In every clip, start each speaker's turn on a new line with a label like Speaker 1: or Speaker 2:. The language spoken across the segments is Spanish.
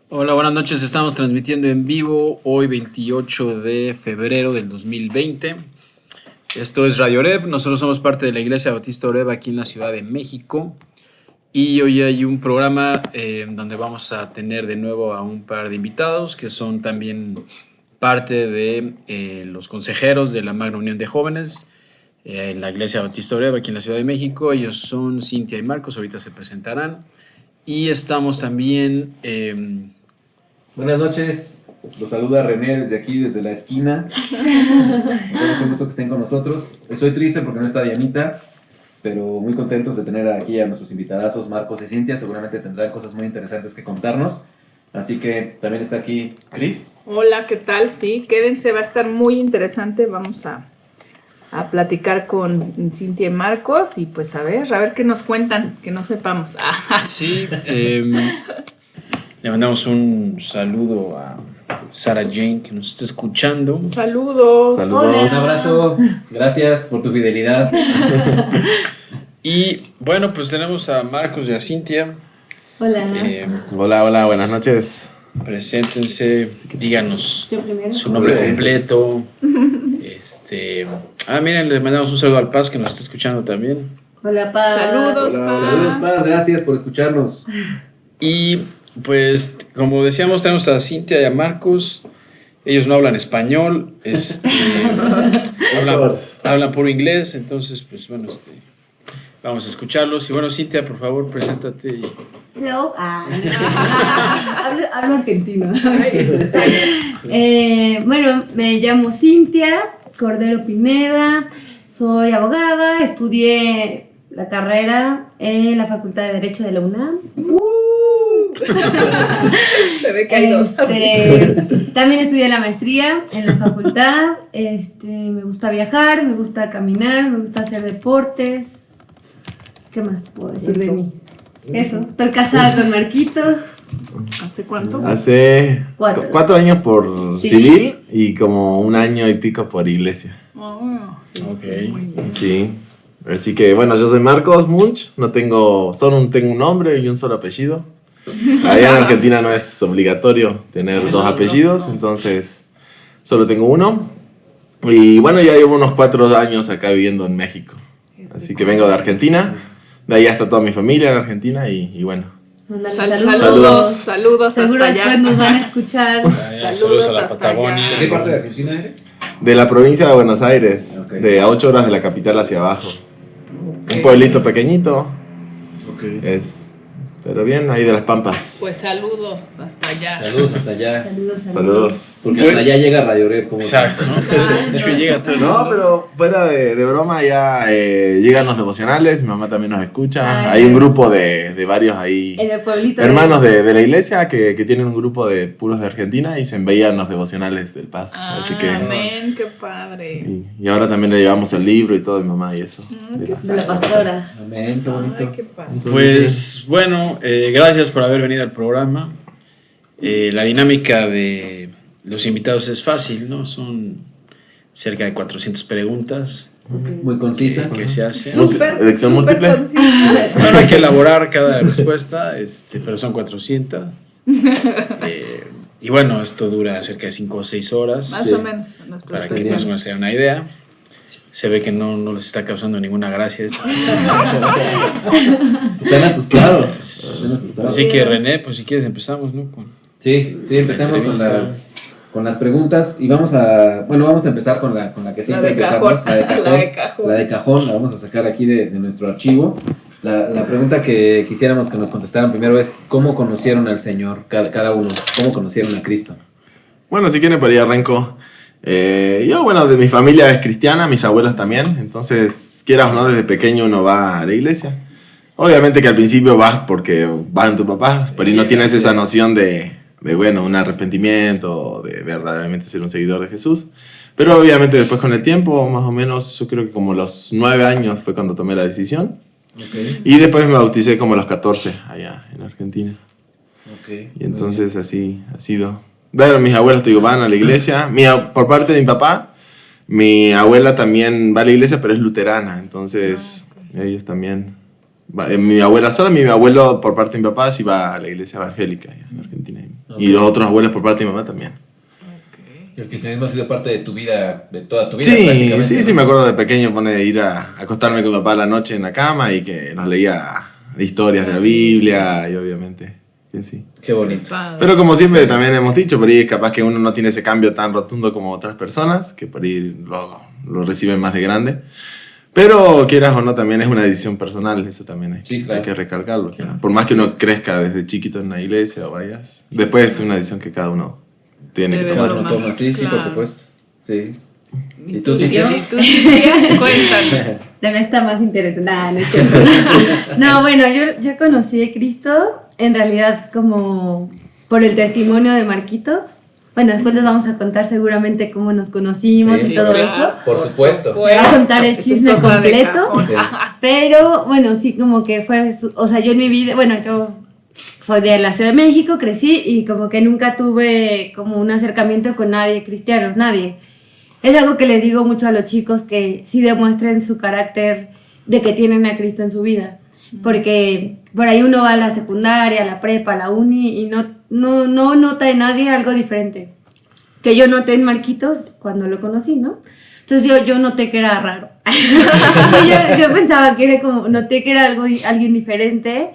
Speaker 1: Hola, buenas noches. Estamos transmitiendo en vivo hoy 28 de febrero del 2020. Esto es Radio Oreb. Nosotros somos parte de la Iglesia Bautista Oreb aquí en la Ciudad de México. Y hoy hay un programa donde vamos a tener de nuevo a un par de invitados que son también parte de los consejeros de la Magna Unión de Jóvenes en la Iglesia Bautista Oreb aquí en la Ciudad de México. Ellos son Cintia y Marcos, ahorita se presentarán. Y estamos también...
Speaker 2: Buenas noches, los saluda René desde aquí, desde la esquina. Me da mucho gusto que estén con nosotros. Estoy triste porque no está Dianita, pero muy contentos de tener aquí a nuestros invitadazos Marcos y Cintia. Seguramente tendrán cosas muy interesantes que contarnos. Así que también está aquí Cris.
Speaker 3: Hola, ¿qué tal? Sí, quédense, va a estar muy interesante. Vamos a platicar con Cintia y Marcos y pues a ver qué nos cuentan, que no sepamos.
Speaker 1: Sí, le mandamos un saludo a Sarah Jane que nos está escuchando.
Speaker 3: Saludos.
Speaker 2: Saludos. Un abrazo. Gracias por tu fidelidad.
Speaker 1: Y bueno, pues tenemos a Marcos y a Cintia.
Speaker 4: Hola.
Speaker 5: Hola, buenas noches.
Speaker 1: Preséntense, díganos
Speaker 4: Yo primero.
Speaker 1: su nombre completo. Miren, le mandamos un saludo al Paz que nos está escuchando también.
Speaker 4: Hola, Paz.
Speaker 3: Saludos, Paz.
Speaker 2: Saludos, Paz. Gracias por escucharnos.
Speaker 1: Y pues, como decíamos, tenemos a Cintia y a Marcos. Ellos no hablan español, hablan puro inglés, entonces, pues bueno, vamos a escucharlos. Y bueno, Cintia, por favor, preséntate.
Speaker 4: Hello. Hablo argentino. Bueno, me llamo Cintia Cordero Pineda, soy abogada, estudié la carrera en la Facultad de Derecho de la UNAM.
Speaker 3: Se ve que hay dos.
Speaker 4: También estudié la maestría en la facultad. Me gusta viajar, me gusta caminar, me gusta hacer deportes. ¿Qué más puedo decir de mí? Eso, estoy casada con Marquitos.
Speaker 3: ¿Hace cuánto?
Speaker 5: Hace 4 años por civil y como 1 año y pico por iglesia.
Speaker 3: Sí,
Speaker 1: Ok.
Speaker 3: muy bien.
Speaker 5: Sí. Así que bueno, yo soy Marcos Munch, tengo un nombre y un solo apellido. Allá en Argentina no es obligatorio tener 2 apellidos, entonces solo tengo uno. Y bueno, ya llevo unos 4 años acá viviendo en México. Así que vengo de Argentina, de ahí está toda mi familia en Argentina y bueno.
Speaker 3: Saludos
Speaker 4: Seguro
Speaker 3: hasta allá.
Speaker 4: después nos van a escuchar.
Speaker 1: Saludos a la
Speaker 3: hasta
Speaker 1: Patagonia.
Speaker 3: allá.
Speaker 2: ¿De qué parte de Argentina eres?
Speaker 5: De la provincia de Buenos Aires,
Speaker 2: Ok.
Speaker 5: de a 8 horas de la capital hacia abajo. Un pueblito pequeñito, pero bien, ahí de las Pampas.
Speaker 3: Pues saludos hasta allá.
Speaker 2: Saludos hasta allá.
Speaker 5: Saludos.
Speaker 2: Porque hasta allá llega Radio Oreb. Como
Speaker 1: Exacto, ¿no? De hecho, llega todo el
Speaker 5: No,
Speaker 1: mundo.
Speaker 5: pero fuera de broma ya llegan los devocionales, mi mamá también nos escucha.
Speaker 4: Ay.
Speaker 5: Hay un grupo de varios ahí,
Speaker 4: En el pueblito.
Speaker 5: hermanos de la iglesia que tienen un grupo de puros de Argentina y se veían los devocionales del Paz. Así que,
Speaker 3: Amén, qué padre.
Speaker 5: y ahora también le llevamos el libro y todo, mi mamá y eso.
Speaker 4: De la pastora.
Speaker 2: Amén, qué bonito.
Speaker 3: Ay, qué padre.
Speaker 1: Pues bueno, gracias por haber venido al programa. La dinámica de los invitados es fácil, ¿no? Son cerca de 400 preguntas
Speaker 2: Muy concisa.
Speaker 1: que se hacen.
Speaker 5: Elección múltiple.
Speaker 3: conciso.
Speaker 1: Bueno, hay que elaborar cada respuesta, pero son 400. Y bueno, esto dura cerca de 5 o 6 horas.
Speaker 3: Más o menos.
Speaker 1: Para que más o menos se den una idea. Se ve que no les está causando ninguna gracia esto.
Speaker 2: Están asustados.
Speaker 1: Así que René, pues si quieres empezamos, ¿no?
Speaker 2: Sí, empecemos con las preguntas y vamos a empezar con la que siempre empezamos, la de cajón, la vamos a sacar aquí de nuestro archivo. La pregunta que quisiéramos que nos contestaran primero es ¿cómo conocieron al Señor cada uno? ¿Cómo conocieron a Cristo?
Speaker 5: Bueno, si quieren por ahí arranco. Yo, bueno, de mi familia es cristiana, mis abuelos también, entonces quieras o no, desde pequeño uno va a la iglesia. Obviamente que al principio vas porque van tus papás, pero no tienes esa noción de bueno, un arrepentimiento, de verdaderamente ser un seguidor de Jesús. Pero obviamente después con el tiempo, más o menos, yo creo que como los 9 años fue cuando tomé la decisión.
Speaker 2: Okay.
Speaker 5: Y después me bauticé como a los 14 allá en Argentina.
Speaker 2: Okay.
Speaker 5: Y entonces así ha sido. Bueno, mis abuelos, te digo, van a la iglesia. Por parte de mi papá, mi abuela también va a la iglesia, pero es luterana. Entonces, ellos también. Mi abuela sola, mi abuelo, por parte de mi papá, sí va a la iglesia evangélica allá en Argentina. Y los otros abuelos por parte de mi mamá también.
Speaker 2: El cristianismo ha sido parte de tu vida, de toda tu vida.
Speaker 5: Sí,
Speaker 2: prácticamente,
Speaker 5: sí,
Speaker 2: ¿no?
Speaker 5: sí, me acuerdo de pequeño ir a acostarme con mi papá a la noche en la cama y que nos leía historias de la Biblia y obviamente que sí.
Speaker 2: Qué bonito.
Speaker 3: Padre.
Speaker 5: Pero como siempre también hemos dicho, por ahí capaz que uno no tiene ese cambio tan rotundo como otras personas, que por ahí lo reciben más de grande. Pero quieras o no, también es una decisión personal, eso también
Speaker 2: Sí, claro.
Speaker 5: hay que recalcarlo. Claro. Por más que uno crezca desde chiquito en una iglesia o vayas, después es una decisión que cada uno tiene que
Speaker 3: Debe
Speaker 5: tomar.
Speaker 2: Toma, toma. Sí, sí, por
Speaker 3: Claro.
Speaker 2: supuesto. Sí.
Speaker 3: ¿Y
Speaker 2: ¿Y tú,
Speaker 3: tú,
Speaker 2: Cintia?
Speaker 3: Cintia? Cuéntanos.
Speaker 4: La mía está más interesante. Nah, no es cierto. No, bueno, yo conocí a Cristo en realidad como por el testimonio de Marquitos. Bueno, después les vamos a contar seguramente cómo nos conocimos
Speaker 2: Sí,
Speaker 4: y todo
Speaker 3: claro.
Speaker 4: eso.
Speaker 2: Por supuesto.
Speaker 4: Se va a contar el
Speaker 3: Esa es
Speaker 4: chisme
Speaker 3: otra de
Speaker 4: completo.
Speaker 3: cajón.
Speaker 2: Sí.
Speaker 4: Pero bueno, sí, como que fue, o sea, yo en mi vida, bueno, yo soy de la Ciudad de México, crecí y como que nunca tuve como un acercamiento con nadie cristiano, nadie. Es algo que les digo mucho a los chicos que sí demuestren su carácter de que tienen a Cristo en su vida. Porque por ahí uno va a la secundaria, a la prepa, a la uni y no nota en nadie algo diferente. Que yo noté en Marquitos cuando lo conocí, ¿no? Entonces yo noté que era raro. yo pensaba que era como, noté que era alguien diferente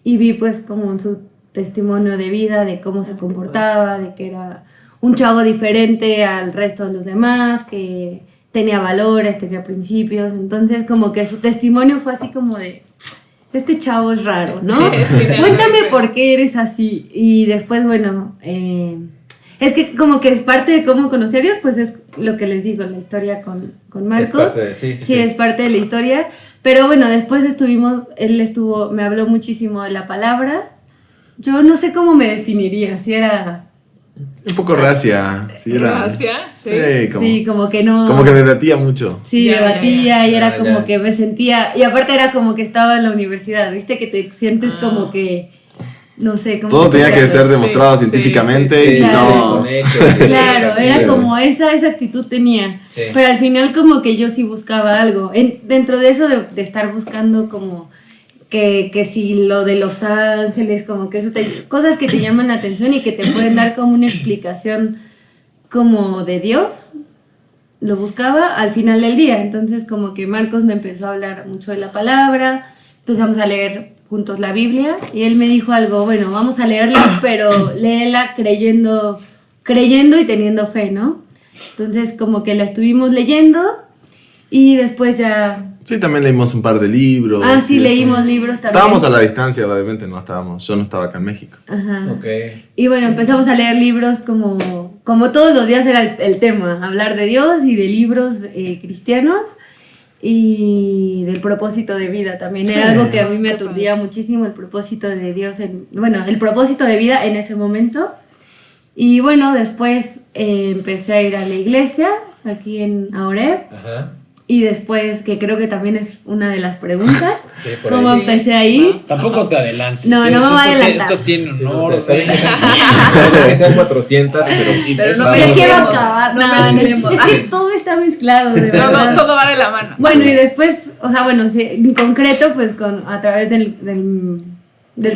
Speaker 4: y vi pues como su testimonio de vida, de cómo se comportaba, de que era un chavo diferente al resto de los demás, que tenía valores, tenía principios. Entonces como que su testimonio fue así como de, este chavo es raro, ¿no? Cuéntame por qué eres así. Y después, bueno, es que como que es parte de cómo conocí a Dios, pues es lo que les digo, la historia con Marcos.
Speaker 2: Es parte de- sí.
Speaker 4: Es parte de la historia. Pero bueno, después me habló muchísimo de la palabra. Yo no sé cómo me definiría, si era...
Speaker 5: Un poco racia. Sí, era.
Speaker 3: Gracias. Sí.
Speaker 4: Sí, como que no...
Speaker 5: Como que me debatía mucho.
Speaker 4: Sí,
Speaker 3: Ya,
Speaker 4: debatía y era
Speaker 2: Ya,
Speaker 4: como
Speaker 2: ya.
Speaker 4: que me sentía... Y aparte era como que estaba en la universidad, ¿viste? Que te sientes como que... No sé, como...
Speaker 5: Todo tenía que ser
Speaker 4: de...
Speaker 5: demostrado
Speaker 3: Sí,
Speaker 5: científicamente
Speaker 2: Sí,
Speaker 5: y si
Speaker 4: claro.
Speaker 5: no...
Speaker 2: con hechos, sí.
Speaker 4: Claro, era
Speaker 5: Sí.
Speaker 4: como esa actitud tenía.
Speaker 2: Sí.
Speaker 4: Pero al final como que yo sí buscaba algo. Dentro de eso de estar buscando como que si lo de Los Ángeles, como que eso cosas que te llaman la atención y que te pueden dar como una explicación como de Dios, lo buscaba al final del día. Entonces como que Marcos me empezó a hablar mucho de la palabra, empezamos a leer juntos la Biblia y él me dijo algo, bueno, vamos a leerla, pero léela creyendo y teniendo fe, ¿no? Entonces como que la estuvimos leyendo y después ya...
Speaker 5: Sí, también leímos un par de libros.
Speaker 4: Ah, sí,
Speaker 5: y eso.
Speaker 4: leímos libros también.
Speaker 5: Estábamos a la distancia, obviamente, yo no estaba acá en México.
Speaker 4: Ajá.
Speaker 2: Ok.
Speaker 4: Y bueno, empezamos a leer libros como todos los días era el tema, hablar de Dios y de libros cristianos y del propósito de vida también. Era algo que a mí me aturdía muchísimo, el propósito de Dios, el propósito de vida en ese momento. Y bueno, después empecé a ir a la iglesia aquí en Aoreb.
Speaker 2: Ajá.
Speaker 4: Y después, que creo que también es una de las preguntas,
Speaker 2: Sí, por
Speaker 4: ¿cómo
Speaker 2: ahí.
Speaker 4: empecé ahí?
Speaker 1: Tampoco te adelantes.
Speaker 4: No,
Speaker 1: ¿eh?
Speaker 4: no me
Speaker 1: Esto
Speaker 4: voy a
Speaker 1: tiene-
Speaker 4: adelantar.
Speaker 1: Esto tiene un
Speaker 2: Sí, o sea,
Speaker 1: orden.
Speaker 2: está bien que sean 400, pero sí.
Speaker 3: Pero no
Speaker 2: vamos.
Speaker 4: Ya quiero
Speaker 3: mezclemos,
Speaker 4: acabar.
Speaker 3: no
Speaker 4: No,
Speaker 3: mezclemos.
Speaker 4: es que todo está mezclado, de verdad.
Speaker 3: Todo va de la mano.
Speaker 4: Bueno, y después, o sea, bueno, sí, en concreto, pues a través del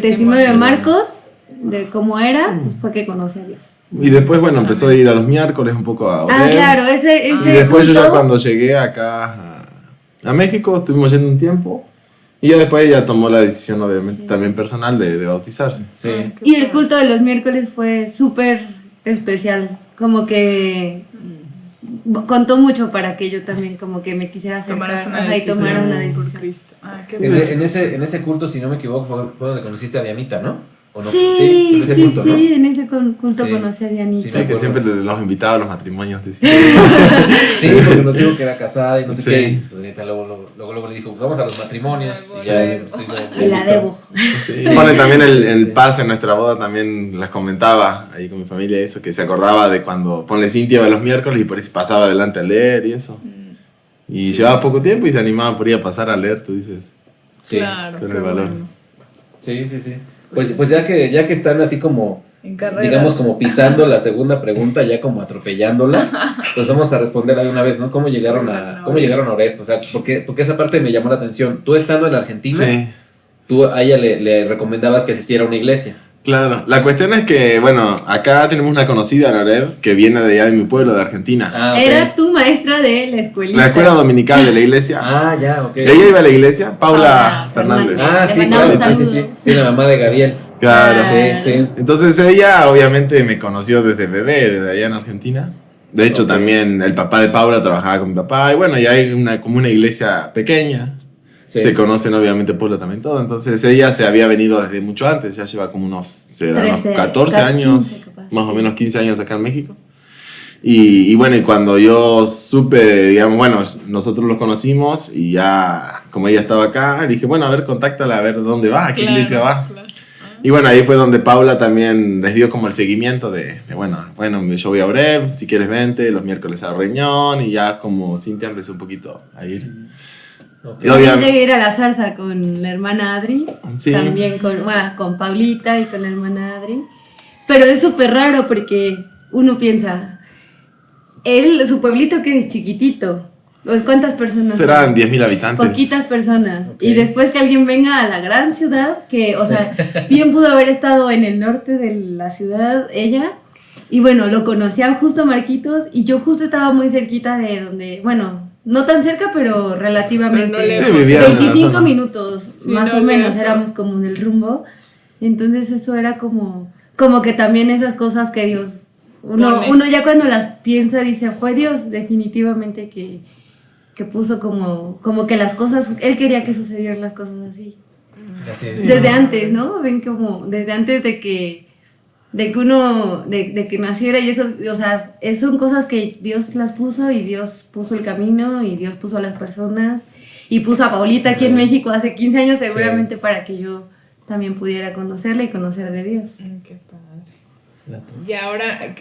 Speaker 4: testimonio de Marcos, de cómo era, pues fue que conocí a Dios.
Speaker 5: Y después, bueno, empezó a ir a los miércoles un poco a
Speaker 4: Ah,
Speaker 5: Oreb.
Speaker 4: claro, ese
Speaker 5: Y después yo ya
Speaker 4: culto-
Speaker 5: cuando llegué acá a México, estuvimos yendo un tiempo. Y ya después ella tomó la decisión, obviamente, también personal de bautizarse.
Speaker 2: Sí.
Speaker 4: Y el culto de los miércoles fue súper especial, como que contó mucho para que yo también como que me quisiera acercar,
Speaker 3: Tomaras una
Speaker 4: ajá, y
Speaker 3: decisión
Speaker 4: tomara una
Speaker 3: por
Speaker 4: decisión.
Speaker 3: Cristo. Ah, qué
Speaker 2: En,
Speaker 3: padre.
Speaker 2: en ese culto, si no me equivoco, fue donde conociste a Dianita, ¿no? ¿O no?
Speaker 4: Sí,
Speaker 2: en ese
Speaker 4: sí,
Speaker 2: culto, ¿no?
Speaker 4: sí, en ese culto
Speaker 2: Sí.
Speaker 4: conocí a Dianita.
Speaker 2: Sí,
Speaker 5: Sí, que siempre los invitaba a los matrimonios. Decía.
Speaker 2: Sí, porque nos dijo que era casada y no sé
Speaker 5: Sí.
Speaker 2: qué. Y pues Dianita luego le dijo, vamos a los matrimonios. Y ya, sí,
Speaker 4: Y la debo.
Speaker 5: Sí. Pone también el paz en nuestra boda, también les comentaba ahí con mi familia eso, que se acordaba de cuando ponle Cintia de los miércoles y por ahí se pasaba adelante a leer y eso. Y llevaba poco tiempo y se animaba por ahí a pasar a leer, tú dices.
Speaker 2: Sí,
Speaker 3: Claro,
Speaker 5: con
Speaker 3: qué
Speaker 5: el valor.
Speaker 3: bueno.
Speaker 2: sí. Pues ya que están así como,
Speaker 3: En carrera.
Speaker 2: digamos, como pisando la segunda pregunta, ya como atropellándola, pues vamos a responderla de una vez, ¿no? ¿Cómo llegaron a Oreb? O sea, porque esa parte me llamó la atención. Tú estando en Argentina,
Speaker 5: Sí.
Speaker 2: tú a ella le recomendabas que asistiera a una iglesia.
Speaker 5: Claro, la cuestión es que, bueno, acá tenemos una conocida, Arareb, que viene de allá de mi pueblo, de Argentina.
Speaker 2: Ah, ok.
Speaker 4: Era tu maestra de la escuelita.
Speaker 5: La escuela dominical de la iglesia.
Speaker 2: Ah, ya, ok.
Speaker 5: Ella iba a la iglesia,
Speaker 4: Paula
Speaker 5: Paula Fernández.
Speaker 4: Fernández.
Speaker 2: Ah,
Speaker 4: Le
Speaker 2: sí,
Speaker 4: mandamos
Speaker 2: claro, sí, sí,
Speaker 4: saludos.
Speaker 2: sí. Sí, la mamá de Gabriel.
Speaker 5: Claro.
Speaker 2: Sí, sí.
Speaker 5: Entonces ella obviamente me conoció desde bebé, desde allá en Argentina. De hecho,
Speaker 2: Ok.
Speaker 5: también el papá de Paula trabajaba con mi papá. Y bueno, ya hay como una iglesia pequeña.
Speaker 2: Sí.
Speaker 5: Se conocen obviamente Paula también todo. Entonces ella se había venido desde mucho antes. Ya lleva como unos
Speaker 4: 13,
Speaker 5: 14 años,
Speaker 4: 15 capaz,
Speaker 5: más o
Speaker 4: sí.
Speaker 5: menos 15 años acá en México. Y bueno, y cuando yo supe, digamos, bueno, nosotros los conocimos y ya, como ella estaba acá, dije, bueno, a ver, contáctala, a ver dónde va, a qué iglesia va.
Speaker 3: Claro.
Speaker 5: Y bueno, ahí fue donde Paula también les dio como el seguimiento de bueno, yo voy a Oreb, si quieres vente, los miércoles a Reñón, y ya como Cintia empezó un poquito a ir.
Speaker 2: Ok.
Speaker 5: Y
Speaker 4: También
Speaker 5: obviamente,
Speaker 4: llegué a ir a la zarza con la hermana Adri,
Speaker 5: Sí.
Speaker 4: también con Paulita y con la hermana Adri. Pero es súper raro porque uno piensa, su pueblito que es chiquitito, pues ¿cuántas personas?
Speaker 5: serán
Speaker 4: son?
Speaker 5: 10,000 habitantes.
Speaker 4: Poquitas personas.
Speaker 2: Ok.
Speaker 4: Y después que alguien venga a la gran ciudad, que, o sea, bien pudo haber estado en el norte de la ciudad ella. Y bueno, lo conocía justo a Marquitos y yo justo estaba muy cerquita de donde, bueno, no tan cerca, pero relativamente.
Speaker 3: Pero no lejos.
Speaker 5: Sí, vivían en la
Speaker 4: 25
Speaker 5: zona.
Speaker 4: minutos,
Speaker 3: Sí,
Speaker 4: más
Speaker 3: no
Speaker 4: o menos,
Speaker 3: lejos.
Speaker 4: éramos como en el rumbo. Entonces eso era como que también esas cosas que Dios,
Speaker 3: Pone.
Speaker 4: uno ya cuando las piensa dice, fue Dios definitivamente que puso como que las cosas, Él quería que sucedieran las cosas así.
Speaker 2: Así es.
Speaker 4: Desde antes, ¿no? Ven como desde antes de que uno, de que naciera y eso, o sea, son cosas que Dios las puso y Dios puso el camino y Dios puso a las personas y puso a Paulita aquí en México hace 15 años seguramente para que yo también pudiera conocerla y conocer de Dios.
Speaker 3: Qué padre. Y ahora,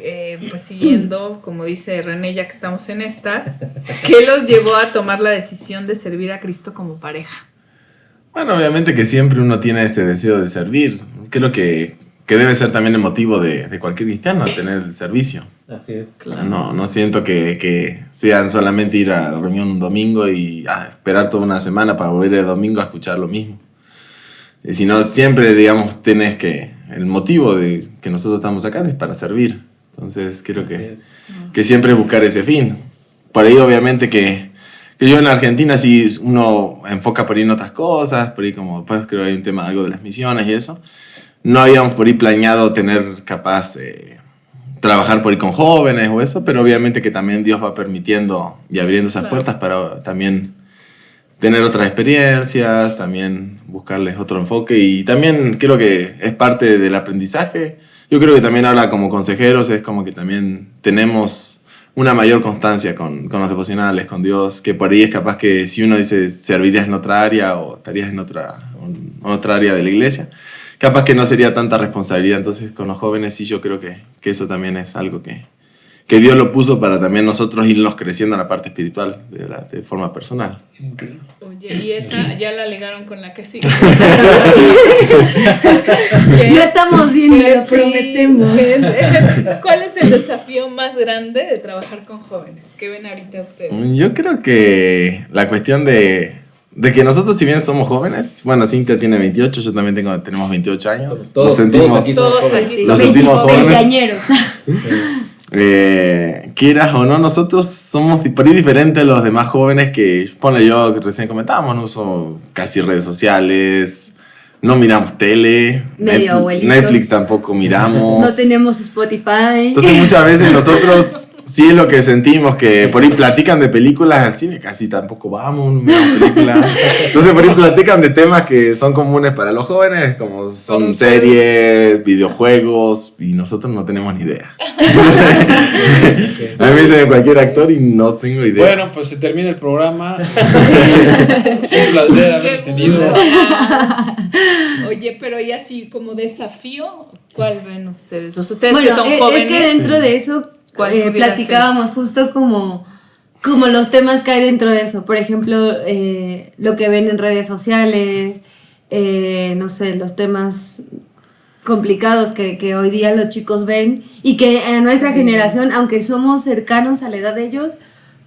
Speaker 3: pues siguiendo, como dice René, ya que estamos en estas, ¿qué los llevó a tomar la decisión de servir a Cristo como pareja?
Speaker 5: Bueno, obviamente que siempre uno tiene ese deseo de servir. Creo que debe ser también el motivo de cualquier cristiano, tener el servicio.
Speaker 2: Así es.
Speaker 5: No siento que sean solamente ir a la reunión un domingo y esperar toda una semana para volver el domingo a escuchar lo mismo. Sino siempre, digamos, tenés el motivo de que nosotros estamos acá es para servir. Entonces creo que siempre buscar ese fin. Por ahí obviamente que yo en Argentina sí uno enfoca por ahí en otras cosas, por ahí como después creo que hay un tema algo de las misiones y eso. No habíamos por ahí planeado tener capaz trabajar por ahí con jóvenes o eso, pero obviamente que también Dios va permitiendo y abriendo esas puertas para también tener otras experiencias, también buscarles otro enfoque y también creo que es parte del aprendizaje. Yo creo que también ahora como consejeros es como que también tenemos una mayor constancia con los devocionales, con Dios, que por ahí es capaz que si uno dice servirías en otra área o estarías en otra área de la iglesia, capaz que no sería tanta responsabilidad. Entonces con los jóvenes sí yo creo que eso también es algo que Dios lo puso para también nosotros irnos creciendo en la parte espiritual de forma personal.
Speaker 3: Oye, ¿y esa ya la ligaron con la que sigue?
Speaker 4: Lo estamos viendo, lo
Speaker 3: Sí,
Speaker 4: prometemos.
Speaker 3: ¿Cuál es el desafío más grande de trabajar con jóvenes? ¿Qué ven ahorita ustedes?
Speaker 5: Yo creo que la cuestión de que nosotros, si bien somos jóvenes, bueno, Cintia tiene 28, yo también tenemos 28 años.
Speaker 2: Todos aquí somos
Speaker 3: Todos
Speaker 2: jóvenes.
Speaker 3: aquí
Speaker 5: Nos
Speaker 3: somos
Speaker 5: sentimos jóvenes.
Speaker 4: Veinteañeros.
Speaker 5: Quieras o no, nosotros somos por ahí diferentes a los demás jóvenes que, yo que recién comentábamos, no uso casi redes sociales, no miramos tele,
Speaker 4: Medio abuelitos.
Speaker 5: Netflix tampoco miramos.
Speaker 4: No tenemos Spotify.
Speaker 5: Entonces muchas veces nosotros sí es lo que sentimos, que por ahí platican de películas al cine, casi tampoco vamos, no miramos películas. Entonces por ahí platican de temas que son comunes para los jóvenes, como son series, videojuegos, y nosotros no tenemos ni idea. A mí me dicen cualquier actor y no tengo idea.
Speaker 1: Bueno, pues se termina el programa. Un placer haberlos tenido.
Speaker 3: Oye, pero y así como desafío, ¿cuál ven ustedes? O sea, ustedes
Speaker 4: Bueno,
Speaker 3: que son
Speaker 4: es
Speaker 3: jóvenes.
Speaker 4: que dentro de eso
Speaker 3: ¿Cuál pudiera
Speaker 4: platicábamos justo como los temas que hay dentro de eso. Por ejemplo, lo que ven en redes sociales, no sé, los temas complicados que hoy día los chicos ven y que en nuestra generación, aunque somos cercanos a la edad de ellos,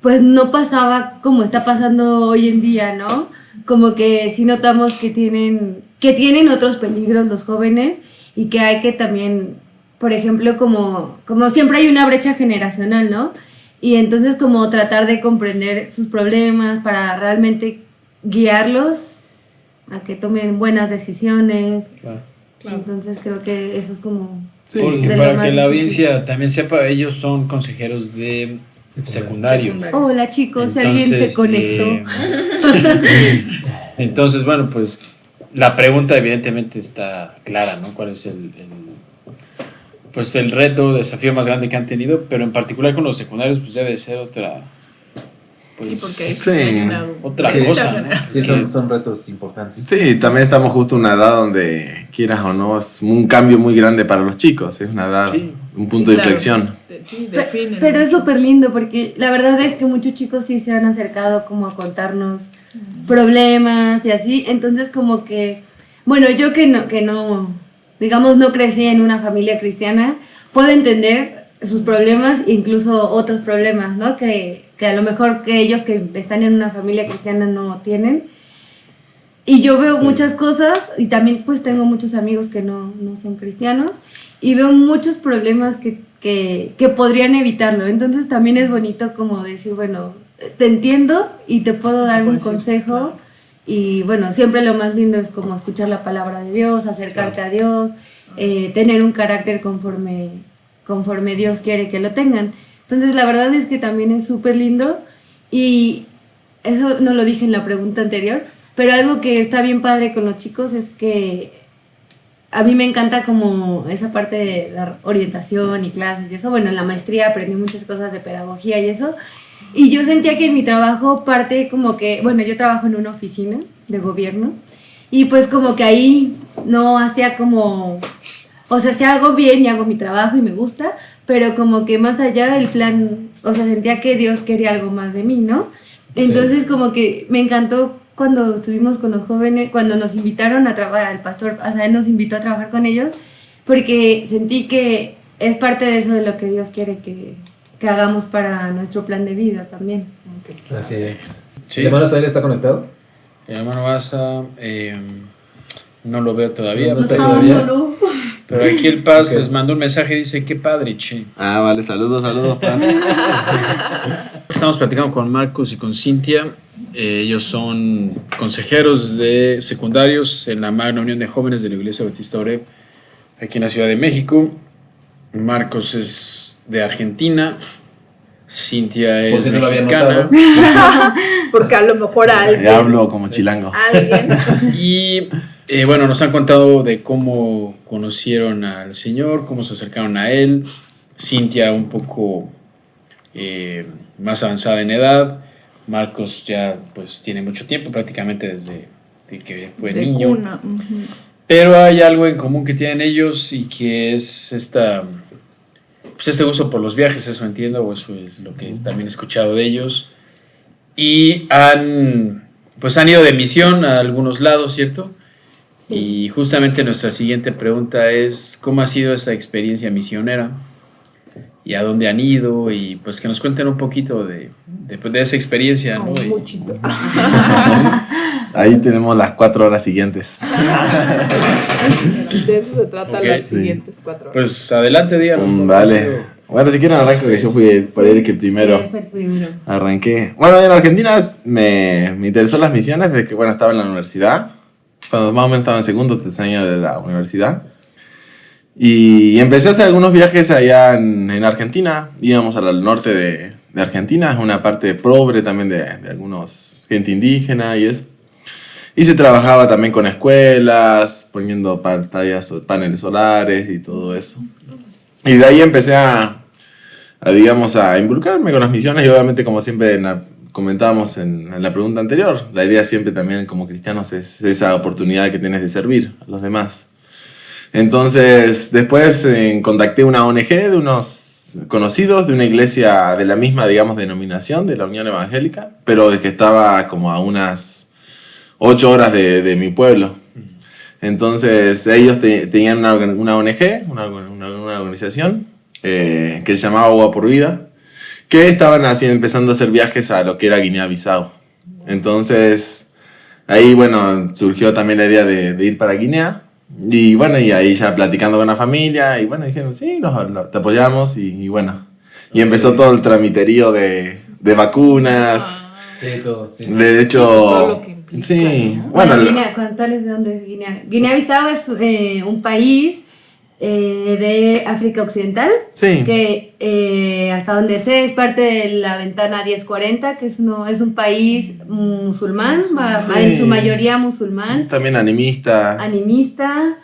Speaker 4: pues no pasaba como está pasando hoy en día, ¿no? Como que sí notamos que tienen otros peligros los jóvenes y que hay que también, por ejemplo, como siempre hay una brecha generacional, ¿no? Y entonces como tratar de comprender sus problemas para realmente guiarlos a que tomen buenas decisiones.
Speaker 1: Claro.
Speaker 4: Entonces creo que eso es como...
Speaker 5: Sí,
Speaker 1: Porque
Speaker 4: de lo
Speaker 1: para
Speaker 4: más
Speaker 1: que la
Speaker 4: difícil.
Speaker 1: audiencia también sepa, ellos son consejeros de secundario.
Speaker 4: Hola chicos, si alguien se
Speaker 1: Entonces,
Speaker 4: conectó.
Speaker 1: entonces, bueno, pues la pregunta evidentemente está clara, ¿no? ¿Cuál es pues el reto, desafío más grande que han tenido? Pero en particular con los secundarios, pues debe ser otra, pues,
Speaker 3: Sí, porque
Speaker 5: Sí.
Speaker 3: hay una
Speaker 1: otra
Speaker 2: Sí.
Speaker 1: cosa, ¿no?
Speaker 2: Sí, son retos importantes.
Speaker 5: Sí, también estamos justo en una edad donde, quieras o no, es un cambio muy grande para los chicos. Es una edad,
Speaker 1: Sí.
Speaker 5: un punto de inflexión.
Speaker 3: Sí, definen.
Speaker 4: Pero es
Speaker 3: mucho.
Speaker 4: súper lindo porque la verdad es que muchos chicos sí se han acercado como a contarnos problemas y así. Entonces como que, bueno, yo que no, digamos, no crecí en una familia cristiana, puedo entender sus problemas, incluso otros problemas, ¿no? Que a lo mejor que ellos que están en una familia cristiana no tienen. Y yo veo muchas cosas y también pues tengo muchos amigos que no son cristianos y veo muchos problemas que podrían evitarlo. Entonces también es bonito como decir, bueno, te entiendo y te puedo dar un
Speaker 3: puedo decir,
Speaker 4: consejo.
Speaker 3: claro.
Speaker 4: Y bueno, siempre lo más lindo es como escuchar la palabra de Dios, acercarte a Dios, tener un carácter conforme Dios quiere que lo tengan. Entonces la verdad es que también es súper lindo y eso no lo dije en la pregunta anterior, pero algo que está bien padre con los chicos es que a mí me encanta como esa parte de dar orientación y clases y eso. Bueno, en la maestría aprendí muchas cosas de pedagogía y eso. Y yo sentía que en mi trabajo parte como que, bueno, yo trabajo en una oficina de gobierno y pues como que ahí no hacía como, o sea, sí hago bien y hago mi trabajo y me gusta, pero como que más allá el plan, o sea, sentía que Dios quería algo más de mí, ¿no? Entonces como que me encantó cuando estuvimos con los jóvenes, cuando nos invitaron a trabajar, al pastor, o sea, él nos invitó a trabajar con ellos, porque sentí que es parte de eso de lo que Dios quiere que hagamos para nuestro plan de vida también.
Speaker 2: Así es.
Speaker 1: Sí.
Speaker 2: ¿El hermano Sael está conectado?
Speaker 1: El hermano Asa, no lo veo todavía,
Speaker 2: No está
Speaker 1: pero,
Speaker 2: todavía.
Speaker 1: pero aquí el Paz
Speaker 2: Ok.
Speaker 1: les mandó un mensaje, dice, qué padre, che.
Speaker 5: Ah, vale, saludos, pa.
Speaker 1: Estamos platicando con Marcos y con Cintia. Ellos son consejeros de secundarios en la Magna Unión de Jóvenes de la Iglesia Bautista Oreb, aquí en la Ciudad de México. Marcos es de Argentina, Cintia
Speaker 2: Por
Speaker 1: es
Speaker 2: si no lo habían
Speaker 1: mexicana.
Speaker 2: notado.
Speaker 3: Porque a lo mejor a alguien.
Speaker 5: Hablo como chilango.
Speaker 3: Alguien.
Speaker 1: Y bueno, nos han contado de cómo conocieron al Señor, cómo se acercaron a Él. Cintia un poco más avanzada en edad. Marcos ya pues tiene mucho tiempo, prácticamente desde que fue
Speaker 3: De
Speaker 1: niño.
Speaker 3: cuna, ujú.
Speaker 1: Pero hay algo en común que tienen ellos y que es pues este gusto por los viajes, eso entiendo, o eso es lo que también he escuchado de ellos. Y han ido de misión a algunos lados, ¿cierto?
Speaker 4: Sí.
Speaker 1: Y justamente nuestra siguiente pregunta es, ¿cómo ha sido esa experiencia misionera? ¿Y a dónde han ido? Y pues que nos cuenten un poquito de esa experiencia, ¿no?
Speaker 3: Un
Speaker 1: Y-
Speaker 3: muchito.
Speaker 5: Ahí tenemos las 4 horas siguientes.
Speaker 3: De eso se trata
Speaker 1: Ok.
Speaker 3: las
Speaker 5: Sí.
Speaker 3: siguientes 4 horas.
Speaker 1: Pues adelante, díganos. ¿cómo ha
Speaker 5: Vale.
Speaker 1: sido?
Speaker 5: Bueno, si quieren arranco, que yo fui por ahí el que primero
Speaker 4: Sí, fue el primero.
Speaker 5: arranqué. Bueno, en Argentina me interesó las misiones desde que, bueno, estaba en la universidad. Cuando más o menos estaba en segundo o tercer año de la universidad. Y empecé a hacer algunos viajes allá en Argentina. Íbamos al norte de Argentina, es una parte pobre también de algunos gente indígena y eso. Y se trabajaba también con escuelas, poniendo pantallas, paneles solares y todo eso. Y de ahí empecé digamos, a involucrarme con las misiones y obviamente, como siempre comentábamos en la pregunta anterior, la idea siempre también como cristianos es esa oportunidad que tienes de servir a los demás. Entonces, después contacté una ONG de unos conocidos de una iglesia de la misma, digamos, denominación, de la Unión Evangélica, pero que estaba como a unas 8 horas de mi pueblo. Entonces, ellos tenían una ONG, una organización que se llamaba Agua por Vida, que estaban empezando a hacer viajes a lo que era Guinea-Bissau. Entonces, ahí, bueno, surgió también la idea de ir para Guinea. Y bueno, y ahí ya platicando con la familia, y bueno, dijeron, sí, te apoyamos, y bueno. Y empezó todo el tramiterío de vacunas.
Speaker 2: Sí, todo. Sí.
Speaker 5: De hecho,
Speaker 3: todo lo que implica,
Speaker 5: sí,
Speaker 3: ¿no?
Speaker 5: bueno,
Speaker 4: Guinea, ¿cuántos de dónde es Guinea? Guinea-Bissau es un país de África Occidental,
Speaker 5: sí,
Speaker 4: que hasta donde sé es parte de la ventana 1040, que es un país musulmán, en su mayoría musulmán,
Speaker 5: también animista.
Speaker 4: animista,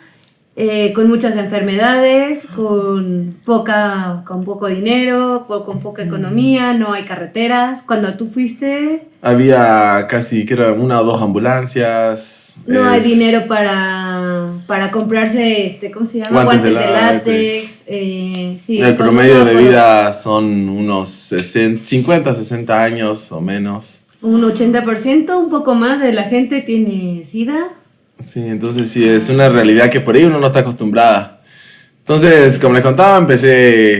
Speaker 4: con muchas enfermedades, con poco dinero, con poca economía, no hay carreteras. Cuando tú fuiste,
Speaker 5: Había casi, creo, 1 o 2 ambulancias.
Speaker 4: no hay dinero para comprarse, ¿cómo se llama?
Speaker 5: Guantes de
Speaker 4: látex. Sí,
Speaker 5: El
Speaker 4: con
Speaker 5: promedio de
Speaker 4: una-
Speaker 5: vida son unos 50, 60 años o menos.
Speaker 4: Un 80%, un poco más de la gente tiene SIDA.
Speaker 5: Sí, entonces sí, es una realidad que por ahí uno no está acostumbrada. Entonces, como les contaba,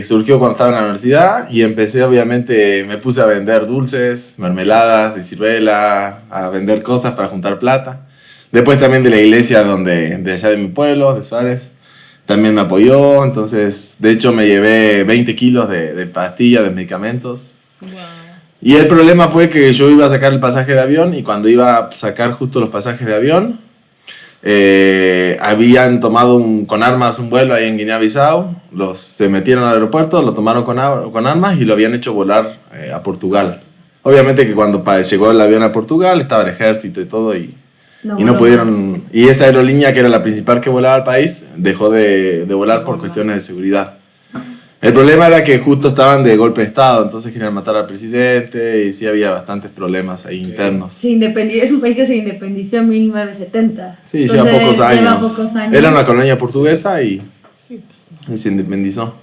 Speaker 5: surgió cuando estaba en la universidad y obviamente, me puse a vender dulces, mermeladas de ciruela, a vender cosas para juntar plata. Después también de la iglesia de allá de mi pueblo, de Suárez, también me apoyó. Entonces, de hecho, me llevé 20 kilos de pastillas, de medicamentos.
Speaker 3: Wow.
Speaker 5: Y el problema fue que yo iba a sacar el pasaje de avión y cuando iba a sacar justo los pasajes de avión, habían tomado con armas un vuelo ahí en Guinea-Bissau, se metieron al aeropuerto, lo tomaron con armas y lo habían hecho volar a Portugal. Obviamente que cuando llegó el avión a Portugal estaba el ejército y todo y no
Speaker 4: voló
Speaker 5: pudieron...
Speaker 4: más.
Speaker 5: Y esa aerolínea que era la principal que volaba al país dejó de volar por cuestiones de seguridad. El problema era que justo estaban de golpe de estado, entonces querían matar al presidente y sí había bastantes problemas ahí internos.
Speaker 4: Es un país que se independizó en 1970.
Speaker 5: Sí,
Speaker 4: Entonces,
Speaker 5: lleva pocos años.
Speaker 4: lleva pocos años.
Speaker 5: Era una colonia portuguesa y se independizó.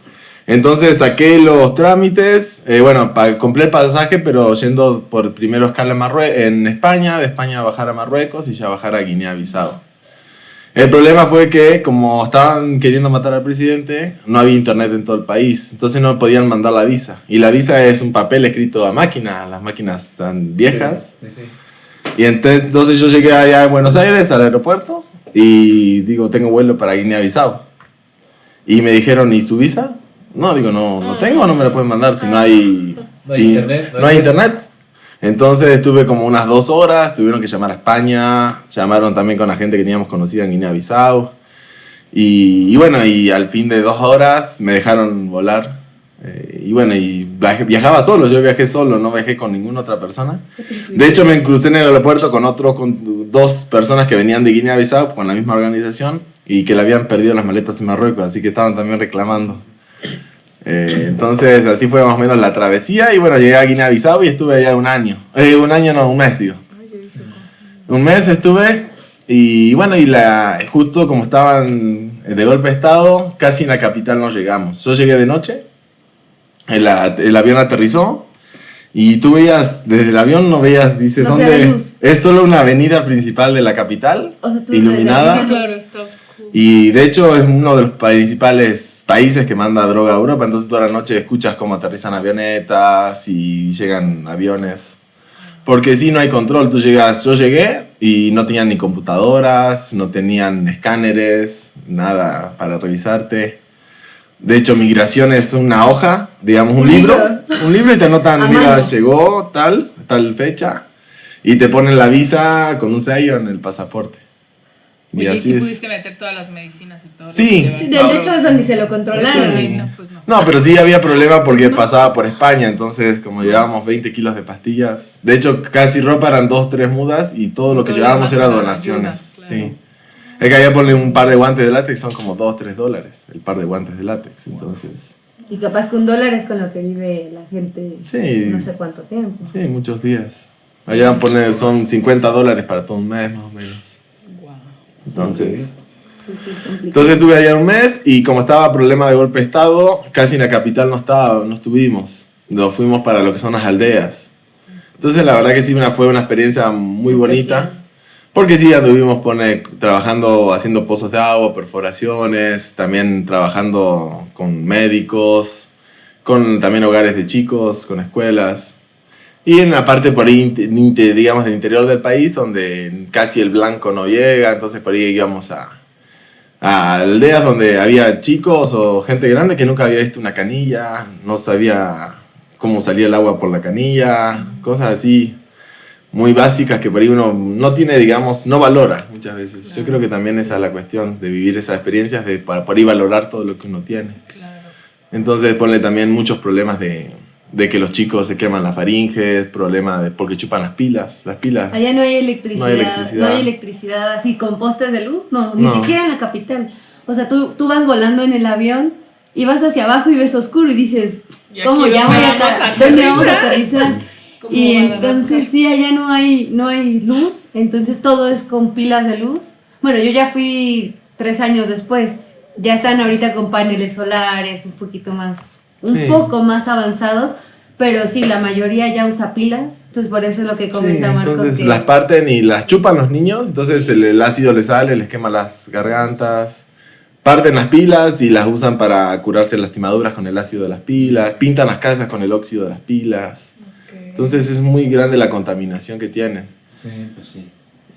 Speaker 5: Entonces saqué los trámites, compré el pasaje, pero yendo por primero escala en España, de España bajar a Marruecos y ya bajar a Guinea-Bissau. El problema fue que como estaban queriendo matar al presidente, no había internet en todo el país, entonces no podían mandar la visa. Y la visa es un papel escrito a máquina, las máquinas están viejas.
Speaker 2: Sí.
Speaker 5: Y entonces yo llegué allá en Buenos Aires, al aeropuerto, y digo, tengo vuelo para Guinea-Bissau. Y me dijeron, ¿y su visa? No, digo, no tengo, no me la pueden mandar si no hay...
Speaker 2: No hay internet,
Speaker 5: No hay internet. Entonces estuve como unas 2 horas, tuvieron que llamar a España, llamaron también con la gente que teníamos conocida en Guinea-Bissau. Y bueno, y al fin de 2 horas me dejaron volar. Y viajaba solo, yo viajé solo, no viajé con ninguna otra persona. De hecho, me crucé en el aeropuerto con 2 personas que venían de Guinea-Bissau con la misma organización y que le habían perdido las maletas en Marruecos, así que estaban también reclamando. Entonces, así fue más o menos la travesía. Y bueno, llegué a Guinea-Bissau y estuve allá un mes, digo. Un mes estuve. Y bueno, justo como estaban de golpe de estado, casi en la capital no llegamos. Yo llegué de noche. El avión aterrizó y tú veías, desde el avión no veías, dices,
Speaker 4: No se ve
Speaker 5: ¿dónde?
Speaker 4: luz.
Speaker 5: Es solo una avenida principal de la capital,
Speaker 4: O sea, tú
Speaker 5: iluminada.
Speaker 4: desde
Speaker 3: Claro, está oscuro.
Speaker 5: Y de hecho es uno de los principales países que manda droga a Europa, entonces toda la noche escuchas cómo aterrizan avionetas y llegan aviones. Porque sí, no hay control, yo llegué y no tenían ni computadoras, no tenían escáneres, nada para revisarte. De hecho, migración es una hoja, digamos un libro y te anotan,
Speaker 4: A
Speaker 5: mira,
Speaker 4: mano.
Speaker 5: llegó tal fecha, y te ponen la visa con un sello en el pasaporte. Y
Speaker 3: Oye, ¿y
Speaker 5: así
Speaker 3: si
Speaker 5: es.
Speaker 3: pudiste meter todas las medicinas y todo?
Speaker 5: Sí.
Speaker 3: lo que
Speaker 4: Sí,
Speaker 3: llevas?
Speaker 4: de hecho, eso ni se lo controlaron.
Speaker 3: Sí, no, pues no.
Speaker 5: No, pero sí había problema porque pasaba por España, entonces como llevábamos 20 kilos de pastillas, de hecho casi ropa eran 2, 3 mudas y todo lo que
Speaker 3: Todo lo
Speaker 5: llevábamos
Speaker 3: demás
Speaker 5: era
Speaker 3: eran
Speaker 5: donaciones.
Speaker 3: ayudas, claro.
Speaker 5: Sí. Es que había ponerle un par de guantes de látex, son como $2-3 el par de guantes de látex, entonces...
Speaker 4: Y capaz que $1 es con lo que vive la gente
Speaker 5: Sí.
Speaker 4: no sé cuánto tiempo.
Speaker 5: Sí, muchos días. Allá son $50 para todo un mes más o menos.
Speaker 3: Wow.
Speaker 5: Entonces...
Speaker 4: Sí, complicado.
Speaker 5: Entonces estuve allá un mes y como estaba problema de golpe de estado, casi en la capital no estuvimos. Nos fuimos para lo que son las aldeas. Entonces la verdad que sí fue una experiencia muy bonita. Porque sí, anduvimos trabajando, haciendo pozos de agua, perforaciones, también trabajando con médicos, con también hogares de chicos, con escuelas. Y en la parte por ahí, digamos, del interior del país, donde casi el blanco no llega, entonces por ahí íbamos a aldeas donde había chicos o gente grande que nunca había visto una canilla, no sabía cómo salía el agua por la canilla, cosas así muy básicas que por ahí uno no tiene, digamos, no valora muchas veces.
Speaker 3: Claro.
Speaker 5: Yo creo que también esa es la cuestión de vivir esas experiencias, de por ahí valorar todo lo que uno tiene.
Speaker 3: Claro.
Speaker 5: Entonces ponle también muchos problemas de que los chicos se queman las faringes, problemas de porque chupan las pilas.
Speaker 4: Allá no hay electricidad.
Speaker 5: No hay
Speaker 4: No hay
Speaker 5: electricidad.
Speaker 4: electricidad así con postes de luz, no, ni
Speaker 5: No.
Speaker 4: siquiera en la capital. O sea, tú vas volando en el avión y vas hacia abajo y ves oscuro y dices,
Speaker 3: ¿Y
Speaker 4: ¿cómo
Speaker 3: aquí
Speaker 4: ya
Speaker 3: dónde
Speaker 4: voy
Speaker 3: vamos a
Speaker 4: a dónde vamos a
Speaker 3: aterrizar?
Speaker 4: aterrizar?
Speaker 3: ¿Cómo
Speaker 4: Y
Speaker 3: van a
Speaker 4: entonces
Speaker 3: rascar?
Speaker 4: sí, allá no hay luz, entonces todo es con pilas de luz. Bueno, yo ya fui 3 años después, ya están ahorita con paneles solares, un
Speaker 5: Sí.
Speaker 4: poco más avanzados, pero sí, la mayoría ya usa pilas, entonces por eso es lo que comenta
Speaker 5: Sí,
Speaker 4: Marcos.
Speaker 5: entonces
Speaker 4: que-
Speaker 5: las parten y las chupan los niños, entonces el ácido les sale, les quema las gargantas. Parten las pilas y las usan para curarse lastimaduras con el ácido de las pilas, pintan las casas con el óxido de las pilas.
Speaker 3: Ok.
Speaker 5: Entonces es muy grande la contaminación que tienen.
Speaker 2: Sí, pues sí.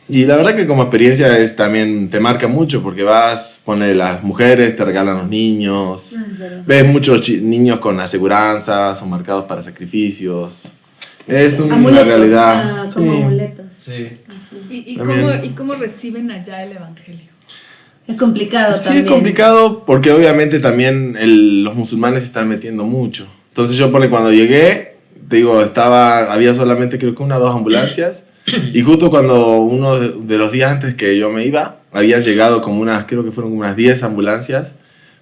Speaker 5: Y la verdad que como experiencia es también te marca mucho porque vas, pone las mujeres, te regalan los niños,
Speaker 4: Ah, es verdad.
Speaker 5: ves muchos niños con aseguranzas o marcados para sacrificios. Es una
Speaker 4: Amuletos,
Speaker 5: realidad.
Speaker 4: como
Speaker 5: Sí.
Speaker 4: amuletos.
Speaker 2: Sí.
Speaker 4: Así.
Speaker 3: ¿Y
Speaker 5: También.
Speaker 3: cómo reciben allá el evangelio?
Speaker 4: Es complicado
Speaker 5: Sí,
Speaker 4: también.
Speaker 5: es complicado porque obviamente también los musulmanes se están metiendo mucho. Entonces yo cuando llegué, te digo, había solamente creo que 1 o 2 ambulancias y justo cuando uno de los días antes que yo me iba, habían llegado creo que fueron como unas 10 ambulancias,